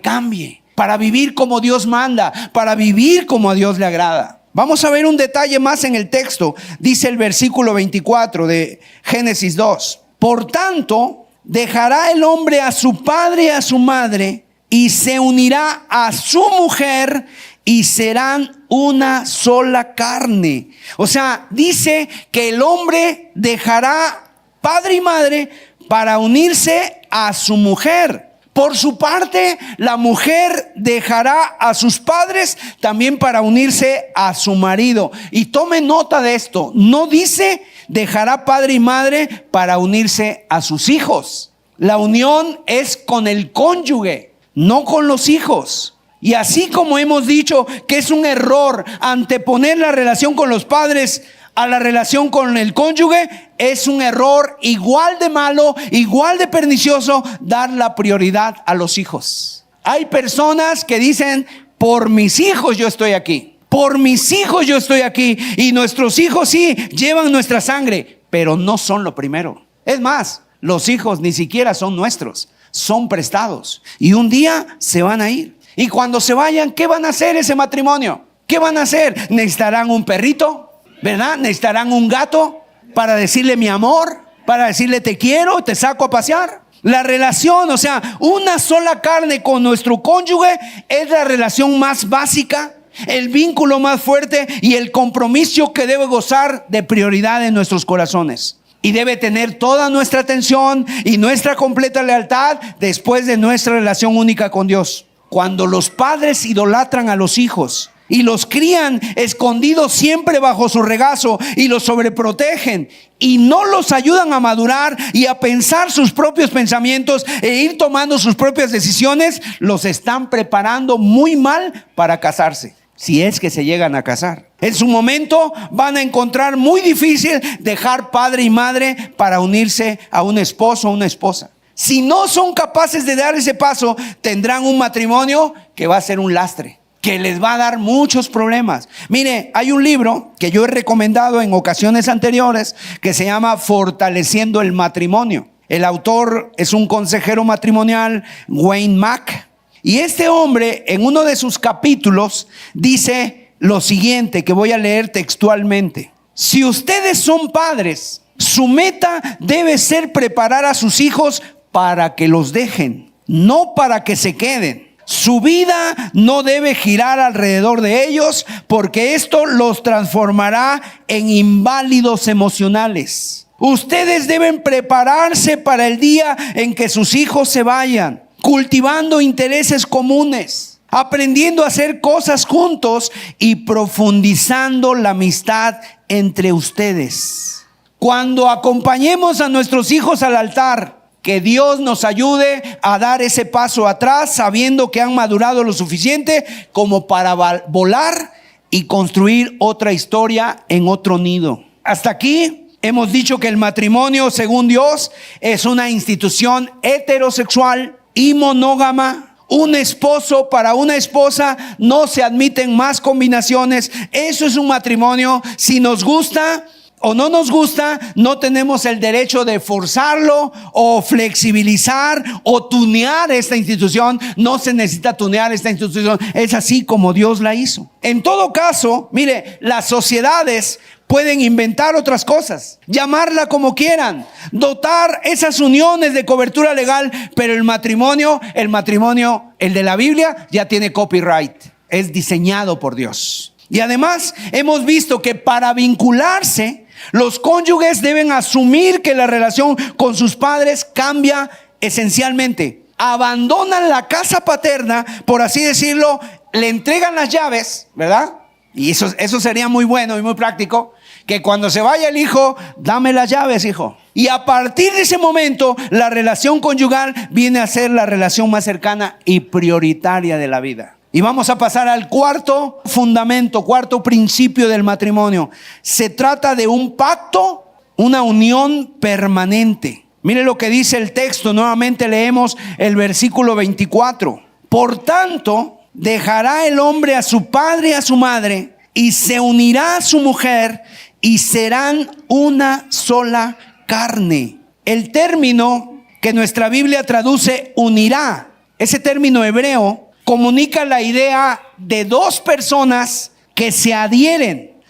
cambie, para vivir como Dios manda, para vivir como a Dios le agrada. Vamos a ver un detalle más en el texto. Dice el versículo 24 de Génesis 2. Por tanto, dejará el hombre a su padre y a su madre y se unirá a su mujer y serán una sola carne. O sea, dice que el hombre dejará padre y madre para unirse a su mujer. Por su parte, la mujer dejará a sus padres también para unirse a su marido. Y tome nota de esto, no dice dejará padre y madre para unirse a sus hijos. La unión es con el cónyuge, no con los hijos. Y así como hemos dicho que es un error anteponer la relación con los padres a la relación con el cónyuge, es un error igual de malo, igual de pernicioso dar la prioridad a los hijos. Hay personas que dicen, por mis hijos yo estoy aquí, por mis hijos yo estoy aquí, y nuestros hijos sí llevan nuestra sangre, pero no son lo primero. Es más, los hijos ni siquiera son nuestros, son prestados y un día se van a ir. Y cuando se vayan, ¿qué van a hacer ese matrimonio? ¿Qué van a hacer? ¿Necesitarán un perrito? ¿Verdad? ¿Necesitarán un gato para decirle mi amor? ¿Para decirle te quiero, te saco a pasear? La relación, o sea, una sola carne con nuestro cónyuge es la relación más básica, el vínculo más fuerte y el compromiso que debe gozar de prioridad en nuestros corazones. Y debe tener toda nuestra atención y nuestra completa lealtad después de nuestra relación única con Dios. Cuando los padres idolatran a los hijos y los crían escondidos siempre bajo su regazo y los sobreprotegen y no los ayudan a madurar y a pensar sus propios pensamientos e ir tomando sus propias decisiones, los están preparando muy mal para casarse, si es que se llegan a casar. En su momento van a encontrar muy difícil dejar padre y madre para unirse a un esposo o una esposa. Si no son capaces de dar ese paso, tendrán un matrimonio que va a ser un lastre, que les va a dar muchos problemas. Mire, hay un libro que yo he recomendado en ocasiones anteriores que se llama Fortaleciendo el Matrimonio. El autor es un consejero matrimonial, Wayne Mack. Y este hombre en uno de sus capítulos dice lo siguiente, que voy a leer textualmente. Si ustedes son padres, su meta debe ser preparar a sus hijos para que los dejen, no para que se queden. Su vida no debe girar alrededor de ellos, porque esto los transformará en inválidos emocionales. Ustedes deben prepararse para el día en que sus hijos se vayan. cultivando intereses comunes, aprendiendo a hacer cosas juntos y profundizando la amistad entre ustedes. Cuando acompañemos a nuestros hijos al altar, que Dios nos ayude a dar ese paso atrás, sabiendo que han madurado lo suficiente como para volar y construir otra historia en otro nido. Hasta aquí hemos dicho que el matrimonio, según Dios, es una institución heterosexual y monógama. Un esposo para una esposa, no se admiten más combinaciones. Eso es un matrimonio. Si nos gusta o no nos gusta, no tenemos el derecho de forzarlo o flexibilizar o tunear esta institución. No se necesita tunear esta institución. Es así como Dios la hizo. En todo caso, mire, las sociedades pueden inventar otras cosas, llamarla como quieran, dotar esas uniones de cobertura legal, pero el matrimonio, el de la Biblia, ya tiene copyright. Es diseñado por Dios. Y además hemos visto que para vincularse, los cónyuges deben asumir que la relación con sus padres cambia esencialmente. Abandonan la casa paterna, por así decirlo, le entregan las llaves, ¿verdad? Y eso sería muy bueno y muy práctico, que cuando se vaya el hijo, dame las llaves, hijo. Y a partir de ese momento, la relación conyugal viene a ser la relación más cercana y prioritaria de la vida. Y vamos a pasar al cuarto fundamento, cuarto principio del matrimonio. Se trata de un pacto, una unión permanente. Mire lo que dice el texto. Nuevamente leemos el versículo 24. Por tanto, dejará el hombre a su padre y a su madre, y se unirá a su mujer, y serán una sola carne. El término que nuestra Biblia traduce unirá, ese término hebreo, comunica la idea de dos personas que se adhieren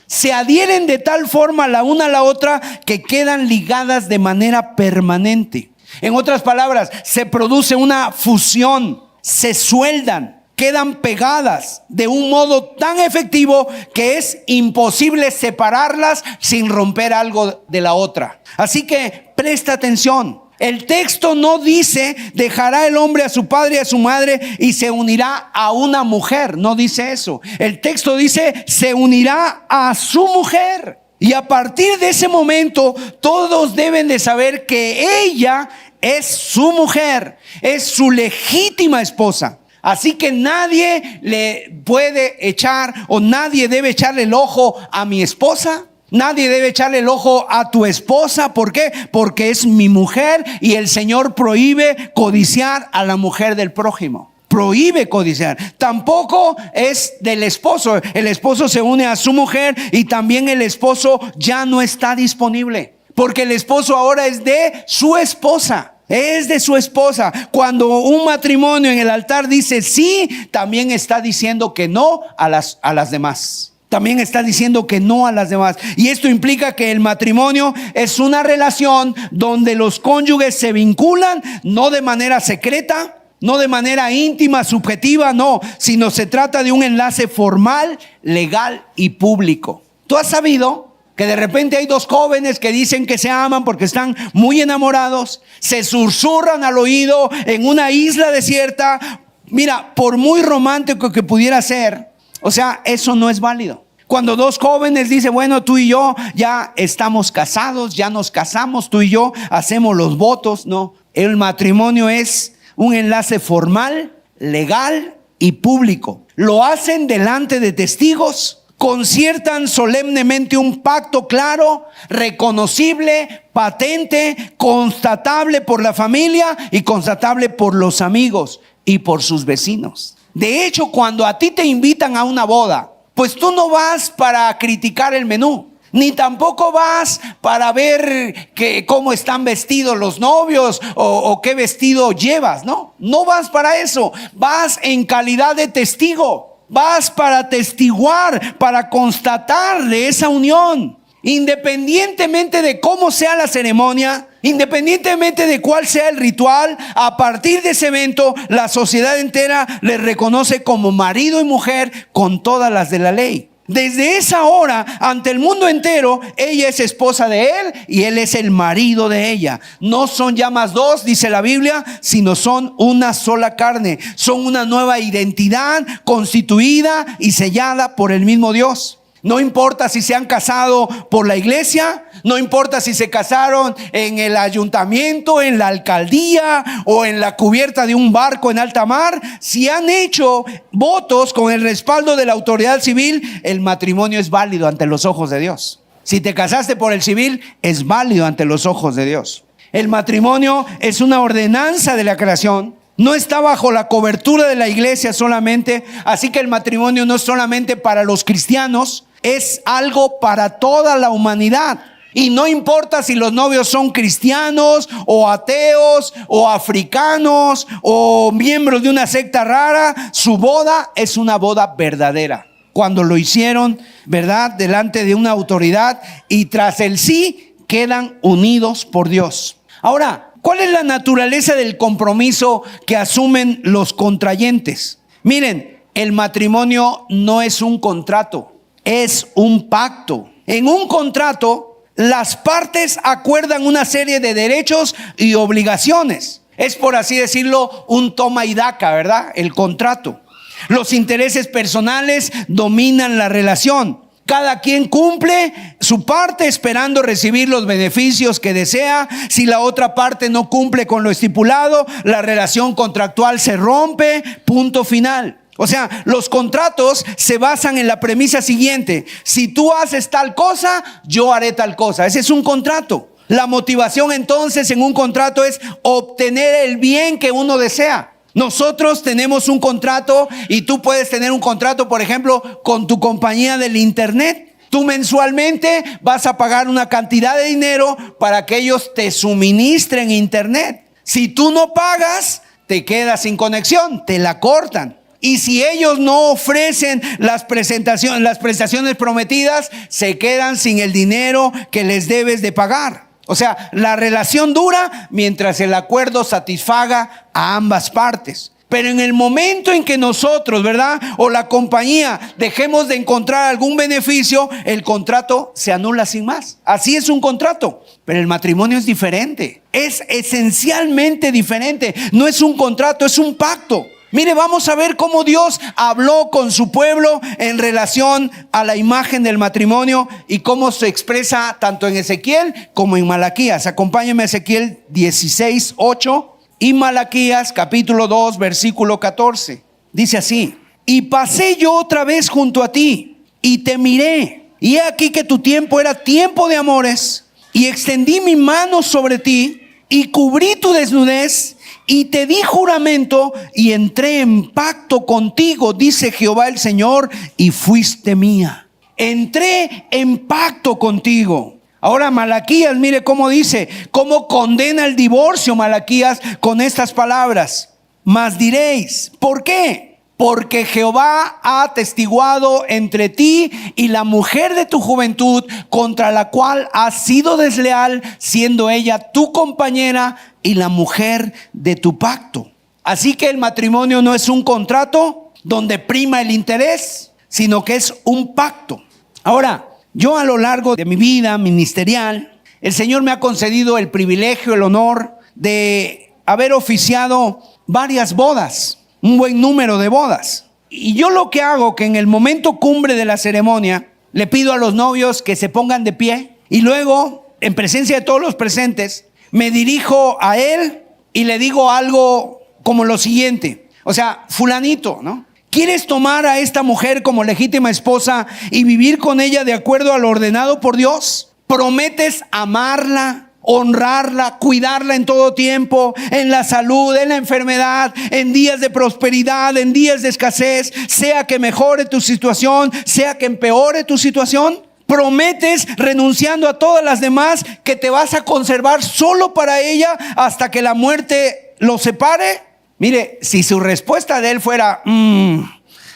de tal forma la una a la otra que quedan ligadas de manera permanente. En otras palabras, se produce una fusión, se sueldan, quedan pegadas de un modo tan efectivo que es imposible separarlas sin romper algo de la otra. Así que presta atención. El texto no dice dejará el hombre a su padre y a su madre y se unirá a una mujer. No dice eso. El texto dice se unirá a su mujer. Y a partir de ese momento todos deben de saber que ella es su mujer, es su legítima esposa. Así que nadie le puede echar o nadie debe echarle el ojo a mi esposa. Nadie debe echarle el ojo a tu esposa. ¿Por qué? Porque es mi mujer y el Señor prohíbe codiciar a la mujer del prójimo. Prohíbe codiciar. Tampoco es del esposo. El esposo se une a su mujer y también el esposo ya no está disponible. Porque el esposo ahora es de su esposa. Es de su esposa. Cuando un matrimonio en el altar dice sí, también está diciendo que no a las demás. También está diciendo que no a las demás. Y esto implica que el matrimonio es una relación donde los cónyuges se vinculan, no de manera secreta, no de manera íntima, subjetiva, no, sino se trata de un enlace formal, legal y público. ¿Tú has sabido que de repente hay dos jóvenes que dicen que se aman porque están muy enamorados? Se susurran al oído en una isla desierta. Mira, por muy romántico que pudiera ser, o sea, eso no es válido. Cuando dos jóvenes dicen, bueno, tú y yo ya estamos casados, ya nos casamos, tú y yo hacemos los votos. No, el matrimonio es un enlace formal, legal y público. Lo hacen delante de testigos, conciertan solemnemente un pacto claro, reconocible, patente, constatable por la familia y constatable por los amigos y por sus vecinos. De hecho, cuando a ti te invitan a una boda, pues tú no vas para criticar el menú, ni tampoco vas para ver cómo están vestidos los novios o qué vestido llevas. No vas para eso. Vas en calidad de testigo. Vas para testiguar, para constatar de esa unión. Independientemente de cómo sea la ceremonia, independientemente de cuál sea el ritual, a partir de ese evento, la sociedad entera les reconoce como marido y mujer con todas las de la ley. Desde esa hora, ante el mundo entero, ella es esposa de él y él es el marido de ella. No son ya más dos, dice la Biblia, sino son una sola carne. Son una nueva identidad constituida y sellada por el mismo Dios. No importa si se han casado por la iglesia, no importa si se casaron en el ayuntamiento, en la alcaldía o en la cubierta de un barco en alta mar. Si han hecho votos con el respaldo de la autoridad civil, el matrimonio es válido ante los ojos de Dios. Si te casaste por el civil, es válido ante los ojos de Dios. El matrimonio es una ordenanza de la creación. No está bajo la cobertura de la iglesia solamente. Así que el matrimonio no es solamente para los cristianos, es algo para toda la humanidad. Y no importa si los novios son cristianos o ateos o africanos o miembros de una secta rara, su boda es una boda verdadera. Cuando lo hicieron, ¿verdad?, delante de una autoridad y tras el sí, quedan unidos por Dios. Ahora, ¿cuál es la naturaleza del compromiso que asumen los contrayentes? Miren, el matrimonio no es un contrato. Es un pacto. En un contrato, las partes acuerdan una serie de derechos y obligaciones. Es, por así decirlo, un toma y daca, ¿verdad? El contrato. Los intereses personales dominan la relación. Cada quien cumple su parte esperando recibir los beneficios que desea. Si la otra parte no cumple con lo estipulado, la relación contractual se rompe, punto final. O sea, los contratos se basan en la premisa siguiente: si tú haces tal cosa, yo haré tal cosa. Ese es un contrato. La motivación entonces en un contrato es obtener el bien que uno desea. Nosotros tenemos un contrato y tú puedes tener un contrato, por ejemplo, con tu compañía del internet. Tú mensualmente vas a pagar una cantidad de dinero para que ellos te suministren internet. Si tú no pagas, te quedas sin conexión, te la cortan. Y si ellos no ofrecen las prestaciones prometidas, se quedan sin el dinero que les debes de pagar. O sea, la relación dura mientras el acuerdo satisfaga a ambas partes. Pero en el momento en que nosotros, ¿verdad?, o la compañía dejemos de encontrar algún beneficio, el contrato se anula sin más. Así es un contrato. Pero el matrimonio es diferente. Es esencialmente diferente. No es un contrato, es un pacto. Mire, vamos a ver cómo Dios habló con su pueblo en relación a la imagen del matrimonio y cómo se expresa tanto en Ezequiel como en Malaquías. Acompáñenme a Ezequiel 16:8 y Malaquías capítulo 2 versículo 14. Dice así: y pasé yo otra vez junto a ti y te miré, y he aquí que tu tiempo era tiempo de amores, y extendí mi mano sobre ti y cubrí tu desnudez, y te di juramento y entré en pacto contigo, dice Jehová el Señor, y fuiste mía. Entré en pacto contigo. Ahora Malaquías, mire cómo dice, cómo condena el divorcio Malaquías con estas palabras: mas diréis, ¿por qué? Porque Jehová ha atestiguado entre ti y la mujer de tu juventud, contra la cual has sido desleal, siendo ella tu compañera y la mujer de tu pacto. Así que el matrimonio no es un contrato donde prima el interés, sino que es un pacto. Ahora, yo a lo largo de mi vida ministerial, el Señor me ha concedido el privilegio, el honor de haber oficiado varias bodas, un buen número de bodas. Y yo lo que hago, que en el momento cumbre de la ceremonia, le pido a los novios que se pongan de pie y luego, en presencia de todos los presentes, me dirijo a él y le digo algo como lo siguiente. O sea, fulanito, ¿no? ¿Quieres tomar a esta mujer como legítima esposa y vivir con ella de acuerdo a lo ordenado por Dios? ¿Prometes amarla, honrarla, cuidarla en todo tiempo, en la salud, en la enfermedad, en días de prosperidad, en días de escasez, sea que mejore tu situación, sea que empeore tu situación? ¿Prometes, renunciando a todas las demás, que te vas a conservar solo para ella hasta que la muerte los separe? Mire, si su respuesta de él fuera,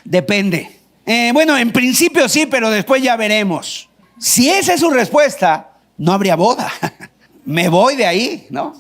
depende. Bueno, en principio sí, pero después ya veremos. Si esa es su respuesta, no habría boda. Me voy de ahí, ¿no?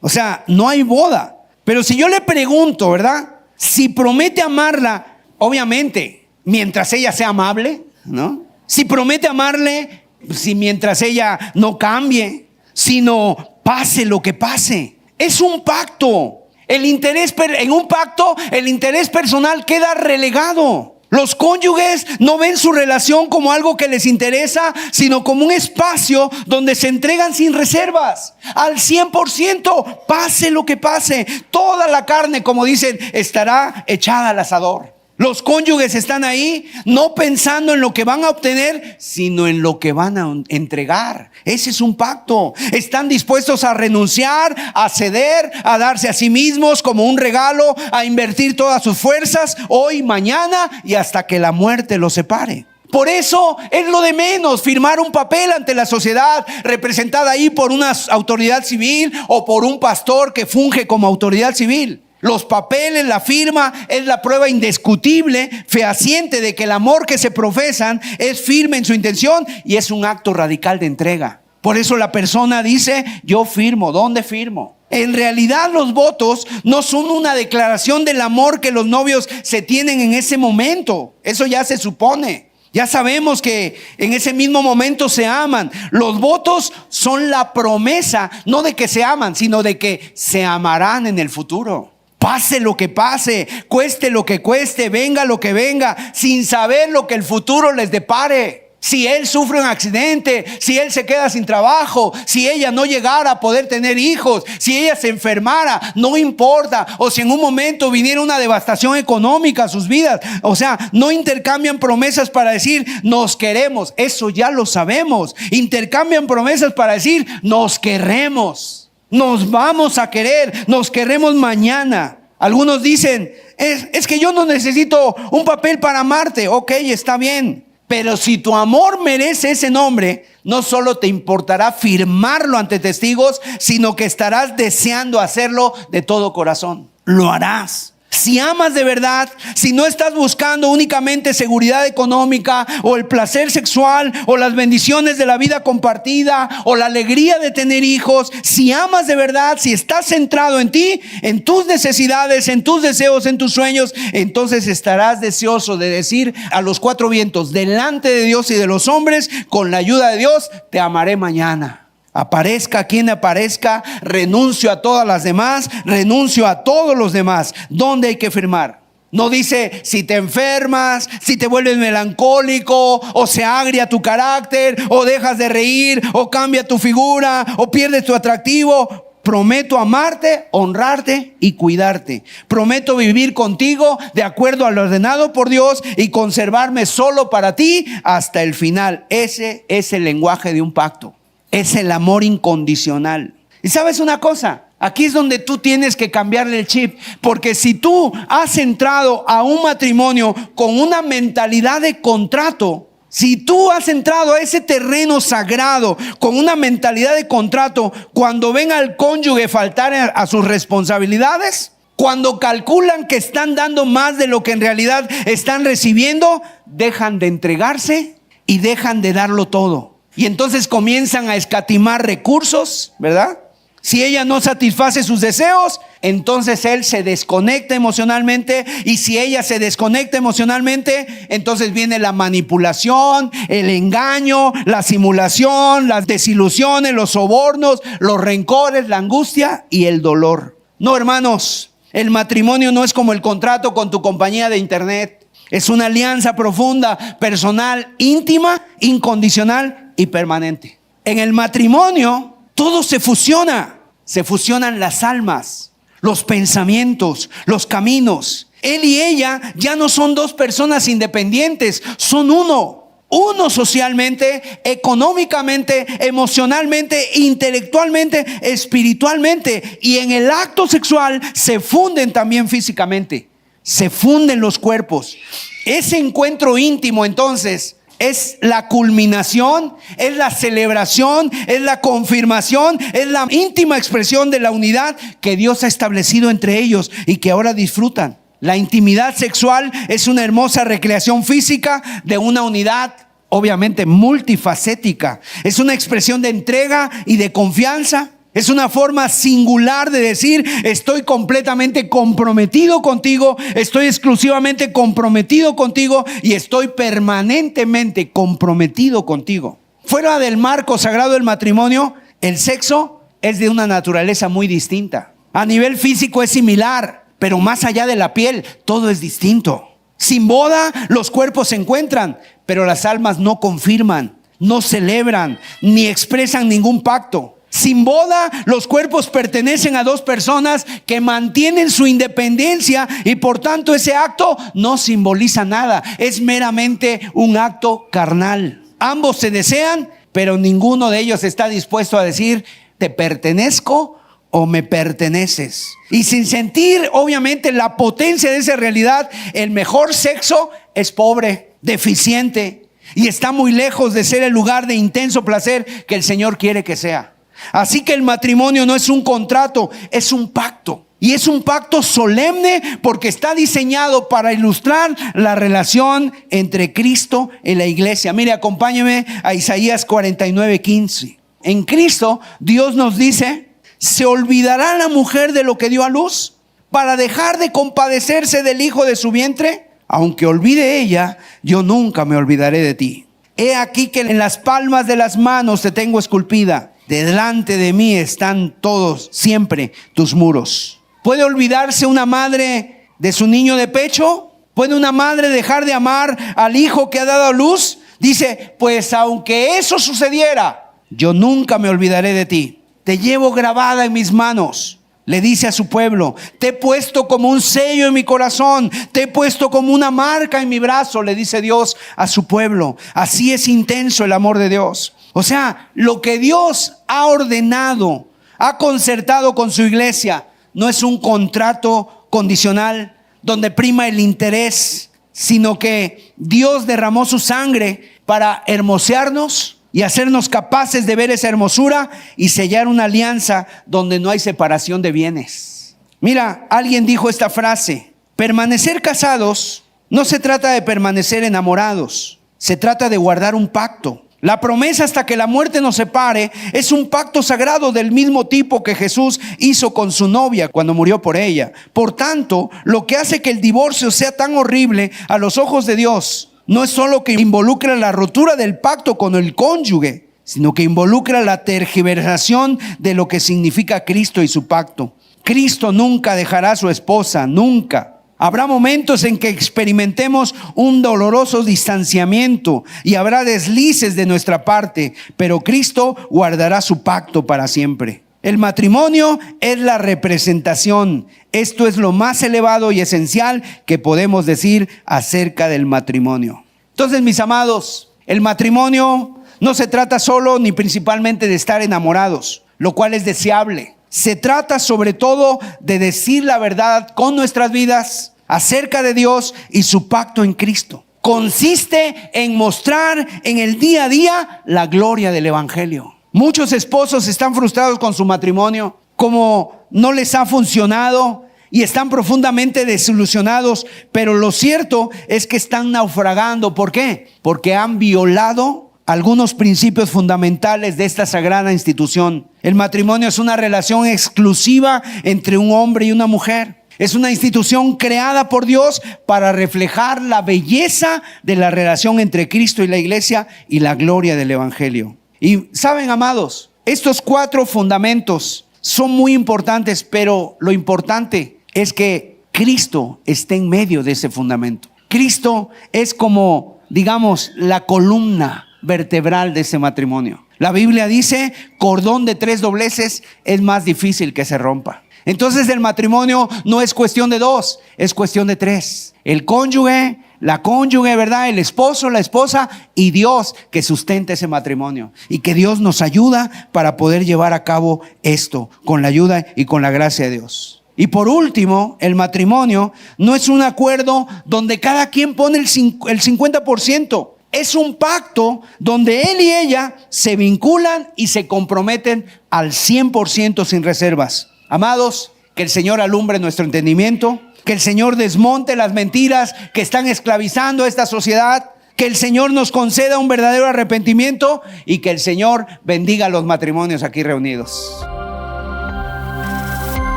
O sea, no hay boda. Pero si yo le pregunto, ¿verdad?, si promete amarla, obviamente, mientras ella sea amable, ¿no? Si promete amarle, si mientras ella no cambie, sino pase lo que pase. Es un pacto. En un pacto, el interés personal queda relegado. Los cónyuges no ven su relación como algo que les interesa, sino como un espacio donde se entregan sin reservas, al 100%, pase lo que pase. Toda la carne, como dicen, estará echada al asador. Los cónyuges están ahí no pensando en lo que van a obtener, sino en lo que van a entregar. Ese es un pacto. Están dispuestos a renunciar, a ceder, a darse a sí mismos como un regalo, a invertir todas sus fuerzas hoy, mañana y hasta que la muerte los separe. Por eso es lo de menos firmar un papel ante la sociedad representada ahí por una autoridad civil o por un pastor que funge como autoridad civil. Los papeles, la firma es la prueba indiscutible, fehaciente de que el amor que se profesan es firme en su intención y es un acto radical de entrega. Por eso la persona dice, yo firmo. ¿Dónde firmo? En realidad los votos no son una declaración del amor que los novios se tienen en ese momento. Eso ya se supone. Ya sabemos que en ese mismo momento se aman. Los votos son la promesa, no de que se aman, sino de que se amarán en el futuro. Pase lo que pase, cueste lo que cueste, venga lo que venga, sin saber lo que el futuro les depare. Si él sufre un accidente, si él se queda sin trabajo, si ella no llegara a poder tener hijos, si ella se enfermara, no importa. O si en un momento viniera una devastación económica a sus vidas. O sea, no intercambian promesas para decir nos queremos. Eso ya lo sabemos. Intercambian promesas para decir nos queremos. Nos vamos a querer, nos queremos mañana. Algunos dicen, es que yo no necesito un papel para amarte. Ok, está bien. Pero si tu amor merece ese nombre, no solo te importará firmarlo ante testigos, sino que estarás deseando hacerlo de todo corazón. Lo harás. Si amas de verdad, si no estás buscando únicamente seguridad económica o el placer sexual o las bendiciones de la vida compartida o la alegría de tener hijos, si amas de verdad, si estás centrado en ti, en tus necesidades, en tus deseos, en tus sueños, entonces estarás deseoso de decir a los cuatro vientos, delante de Dios y de los hombres, con la ayuda de Dios, te amaré mañana. Aparezca quien aparezca, renuncio a todas las demás, renuncio a todos los demás. ¿Dónde hay que firmar? No dice si te enfermas, si te vuelves melancólico, o se agria tu carácter, o dejas de reír, o cambia tu figura, o pierdes tu atractivo. Prometo amarte, honrarte y cuidarte. Prometo vivir contigo de acuerdo a lo ordenado por Dios y conservarme solo para ti hasta el final. Ese es el lenguaje de un pacto. Es el amor incondicional. Y sabes una cosa, aquí es donde tú tienes que cambiarle el chip, porque si tú has entrado a un matrimonio con una mentalidad de contrato, si tú has entrado a ese terreno sagrado con una mentalidad de contrato, cuando ven al cónyuge faltar a sus responsabilidades, cuando calculan que están dando más de lo que en realidad están recibiendo, dejan de entregarse y dejan de darlo todo. Y entonces comienzan a escatimar recursos, ¿verdad? Si ella no satisface sus deseos, entonces él se desconecta emocionalmente. Y si ella se desconecta emocionalmente, entonces viene la manipulación, el engaño, la simulación, las desilusiones, los sobornos, los rencores, la angustia y el dolor. No, hermanos, el matrimonio no es como el contrato con tu compañía de internet. Es una alianza profunda, personal, íntima, incondicional y permanente. En el matrimonio todo se fusiona. Se fusionan las almas, los pensamientos, los caminos. Él y ella ya no son dos personas independientes, son uno. Uno socialmente, económicamente, emocionalmente, intelectualmente, espiritualmente. Y en el acto sexual se funden también físicamente. Se funden los cuerpos. Ese encuentro íntimo entonces es la culminación, es la celebración, es la confirmación, es la íntima expresión de la unidad que Dios ha establecido entre ellos y que ahora disfrutan. La intimidad sexual es una hermosa recreación física de una unidad obviamente multifacética. Es una expresión de entrega y de confianza. Es una forma singular de decir: estoy completamente comprometido contigo, estoy exclusivamente comprometido contigo y estoy permanentemente comprometido contigo. Fuera del marco sagrado del matrimonio, el sexo es de una naturaleza muy distinta. A nivel físico es similar, pero más allá de la piel, todo es distinto. Sin boda, los cuerpos se encuentran, pero las almas no confirman, no celebran, ni expresan ningún pacto. Sin boda, los cuerpos pertenecen a dos personas que mantienen su independencia y por tanto ese acto no simboliza nada. Es meramente un acto carnal. Ambos se desean, pero ninguno de ellos está dispuesto a decir: te pertenezco o me perteneces. Y sin sentir obviamente la potencia de esa realidad, el mejor sexo es pobre, deficiente y está muy lejos de ser el lugar de intenso placer que el Señor quiere que sea. Así que el matrimonio no es un contrato, es un pacto. Y es un pacto solemne porque está diseñado para ilustrar la relación entre Cristo y la iglesia. Mire, acompáñeme a Isaías 49:15. En Cristo, Dios nos dice: ¿se olvidará la mujer de lo que dio a luz para dejar de compadecerse del hijo de su vientre? Aunque olvide ella, yo nunca me olvidaré de ti. He aquí que en las palmas de las manos te tengo esculpida. Delante de mí están todos siempre tus muros. ¿Puede olvidarse una madre de su niño de pecho? ¿Puede una madre dejar de amar al hijo que ha dado a luz? Dice: pues aunque eso sucediera, yo nunca me olvidaré de ti. Te llevo grabada en mis manos. Le dice a su pueblo: te he puesto como un sello en mi corazón, te he puesto como una marca en mi brazo. Le dice Dios a su pueblo. Así es intenso el amor de Dios. O sea, lo que Dios ha ordenado, ha concertado con su iglesia, no es un contrato condicional donde prima el interés, sino que Dios derramó su sangre para hermosearnos y hacernos capaces de ver esa hermosura y sellar una alianza donde no hay separación de bienes. Mira, alguien dijo esta frase: permanecer casados no se trata de permanecer enamorados, se trata de guardar un pacto. La promesa hasta que la muerte nos separe es un pacto sagrado del mismo tipo que Jesús hizo con su novia cuando murió por ella. Por tanto, lo que hace que el divorcio sea tan horrible a los ojos de Dios no es solo que involucra la rotura del pacto con el cónyuge, sino que involucra la tergiversación de lo que significa Cristo y su pacto. Cristo nunca dejará a su esposa, nunca. Habrá momentos en que experimentemos un doloroso distanciamiento y habrá deslices de nuestra parte, pero Cristo guardará su pacto para siempre. El matrimonio es la representación. Esto es lo más elevado y esencial que podemos decir acerca del matrimonio. Entonces, mis amados, el matrimonio no se trata solo ni principalmente de estar enamorados, lo cual es deseable. Se trata sobre todo de decir la verdad con nuestras vidas acerca de Dios y su pacto en Cristo. Consiste en mostrar en el día a día la gloria del evangelio. Muchos esposos están frustrados con su matrimonio, como no les ha funcionado y están profundamente desilusionados, pero lo cierto es que están naufragando. ¿Por qué? Porque han violado algunos principios fundamentales de esta sagrada institución. El matrimonio es una relación exclusiva entre un hombre y una mujer. Es una institución creada por Dios para reflejar la belleza de la relación entre Cristo y la iglesia y la gloria del evangelio. Y saben, amados, estos 4 fundamentos son muy importantes, pero lo importante es que Cristo esté en medio de ese fundamento. Cristo es como, digamos, la columna vertebral de ese matrimonio. La Biblia dice: cordón de 3 dobleces es más difícil que se rompa. Entonces el matrimonio no es cuestión de 2, es cuestión de 3. El cónyuge, la cónyuge, ¿verdad? El esposo, la esposa y Dios que sustenta ese matrimonio. Y que Dios nos ayuda para poder llevar a cabo esto con la ayuda y con la gracia de Dios. Y por último, el matrimonio no es un acuerdo donde cada quien pone el 50%. Es un pacto donde él y ella se vinculan y se comprometen al 100% sin reservas. Amados, que el Señor alumbre nuestro entendimiento, que el Señor desmonte las mentiras que están esclavizando a esta sociedad, que el Señor nos conceda un verdadero arrepentimiento y que el Señor bendiga los matrimonios aquí reunidos.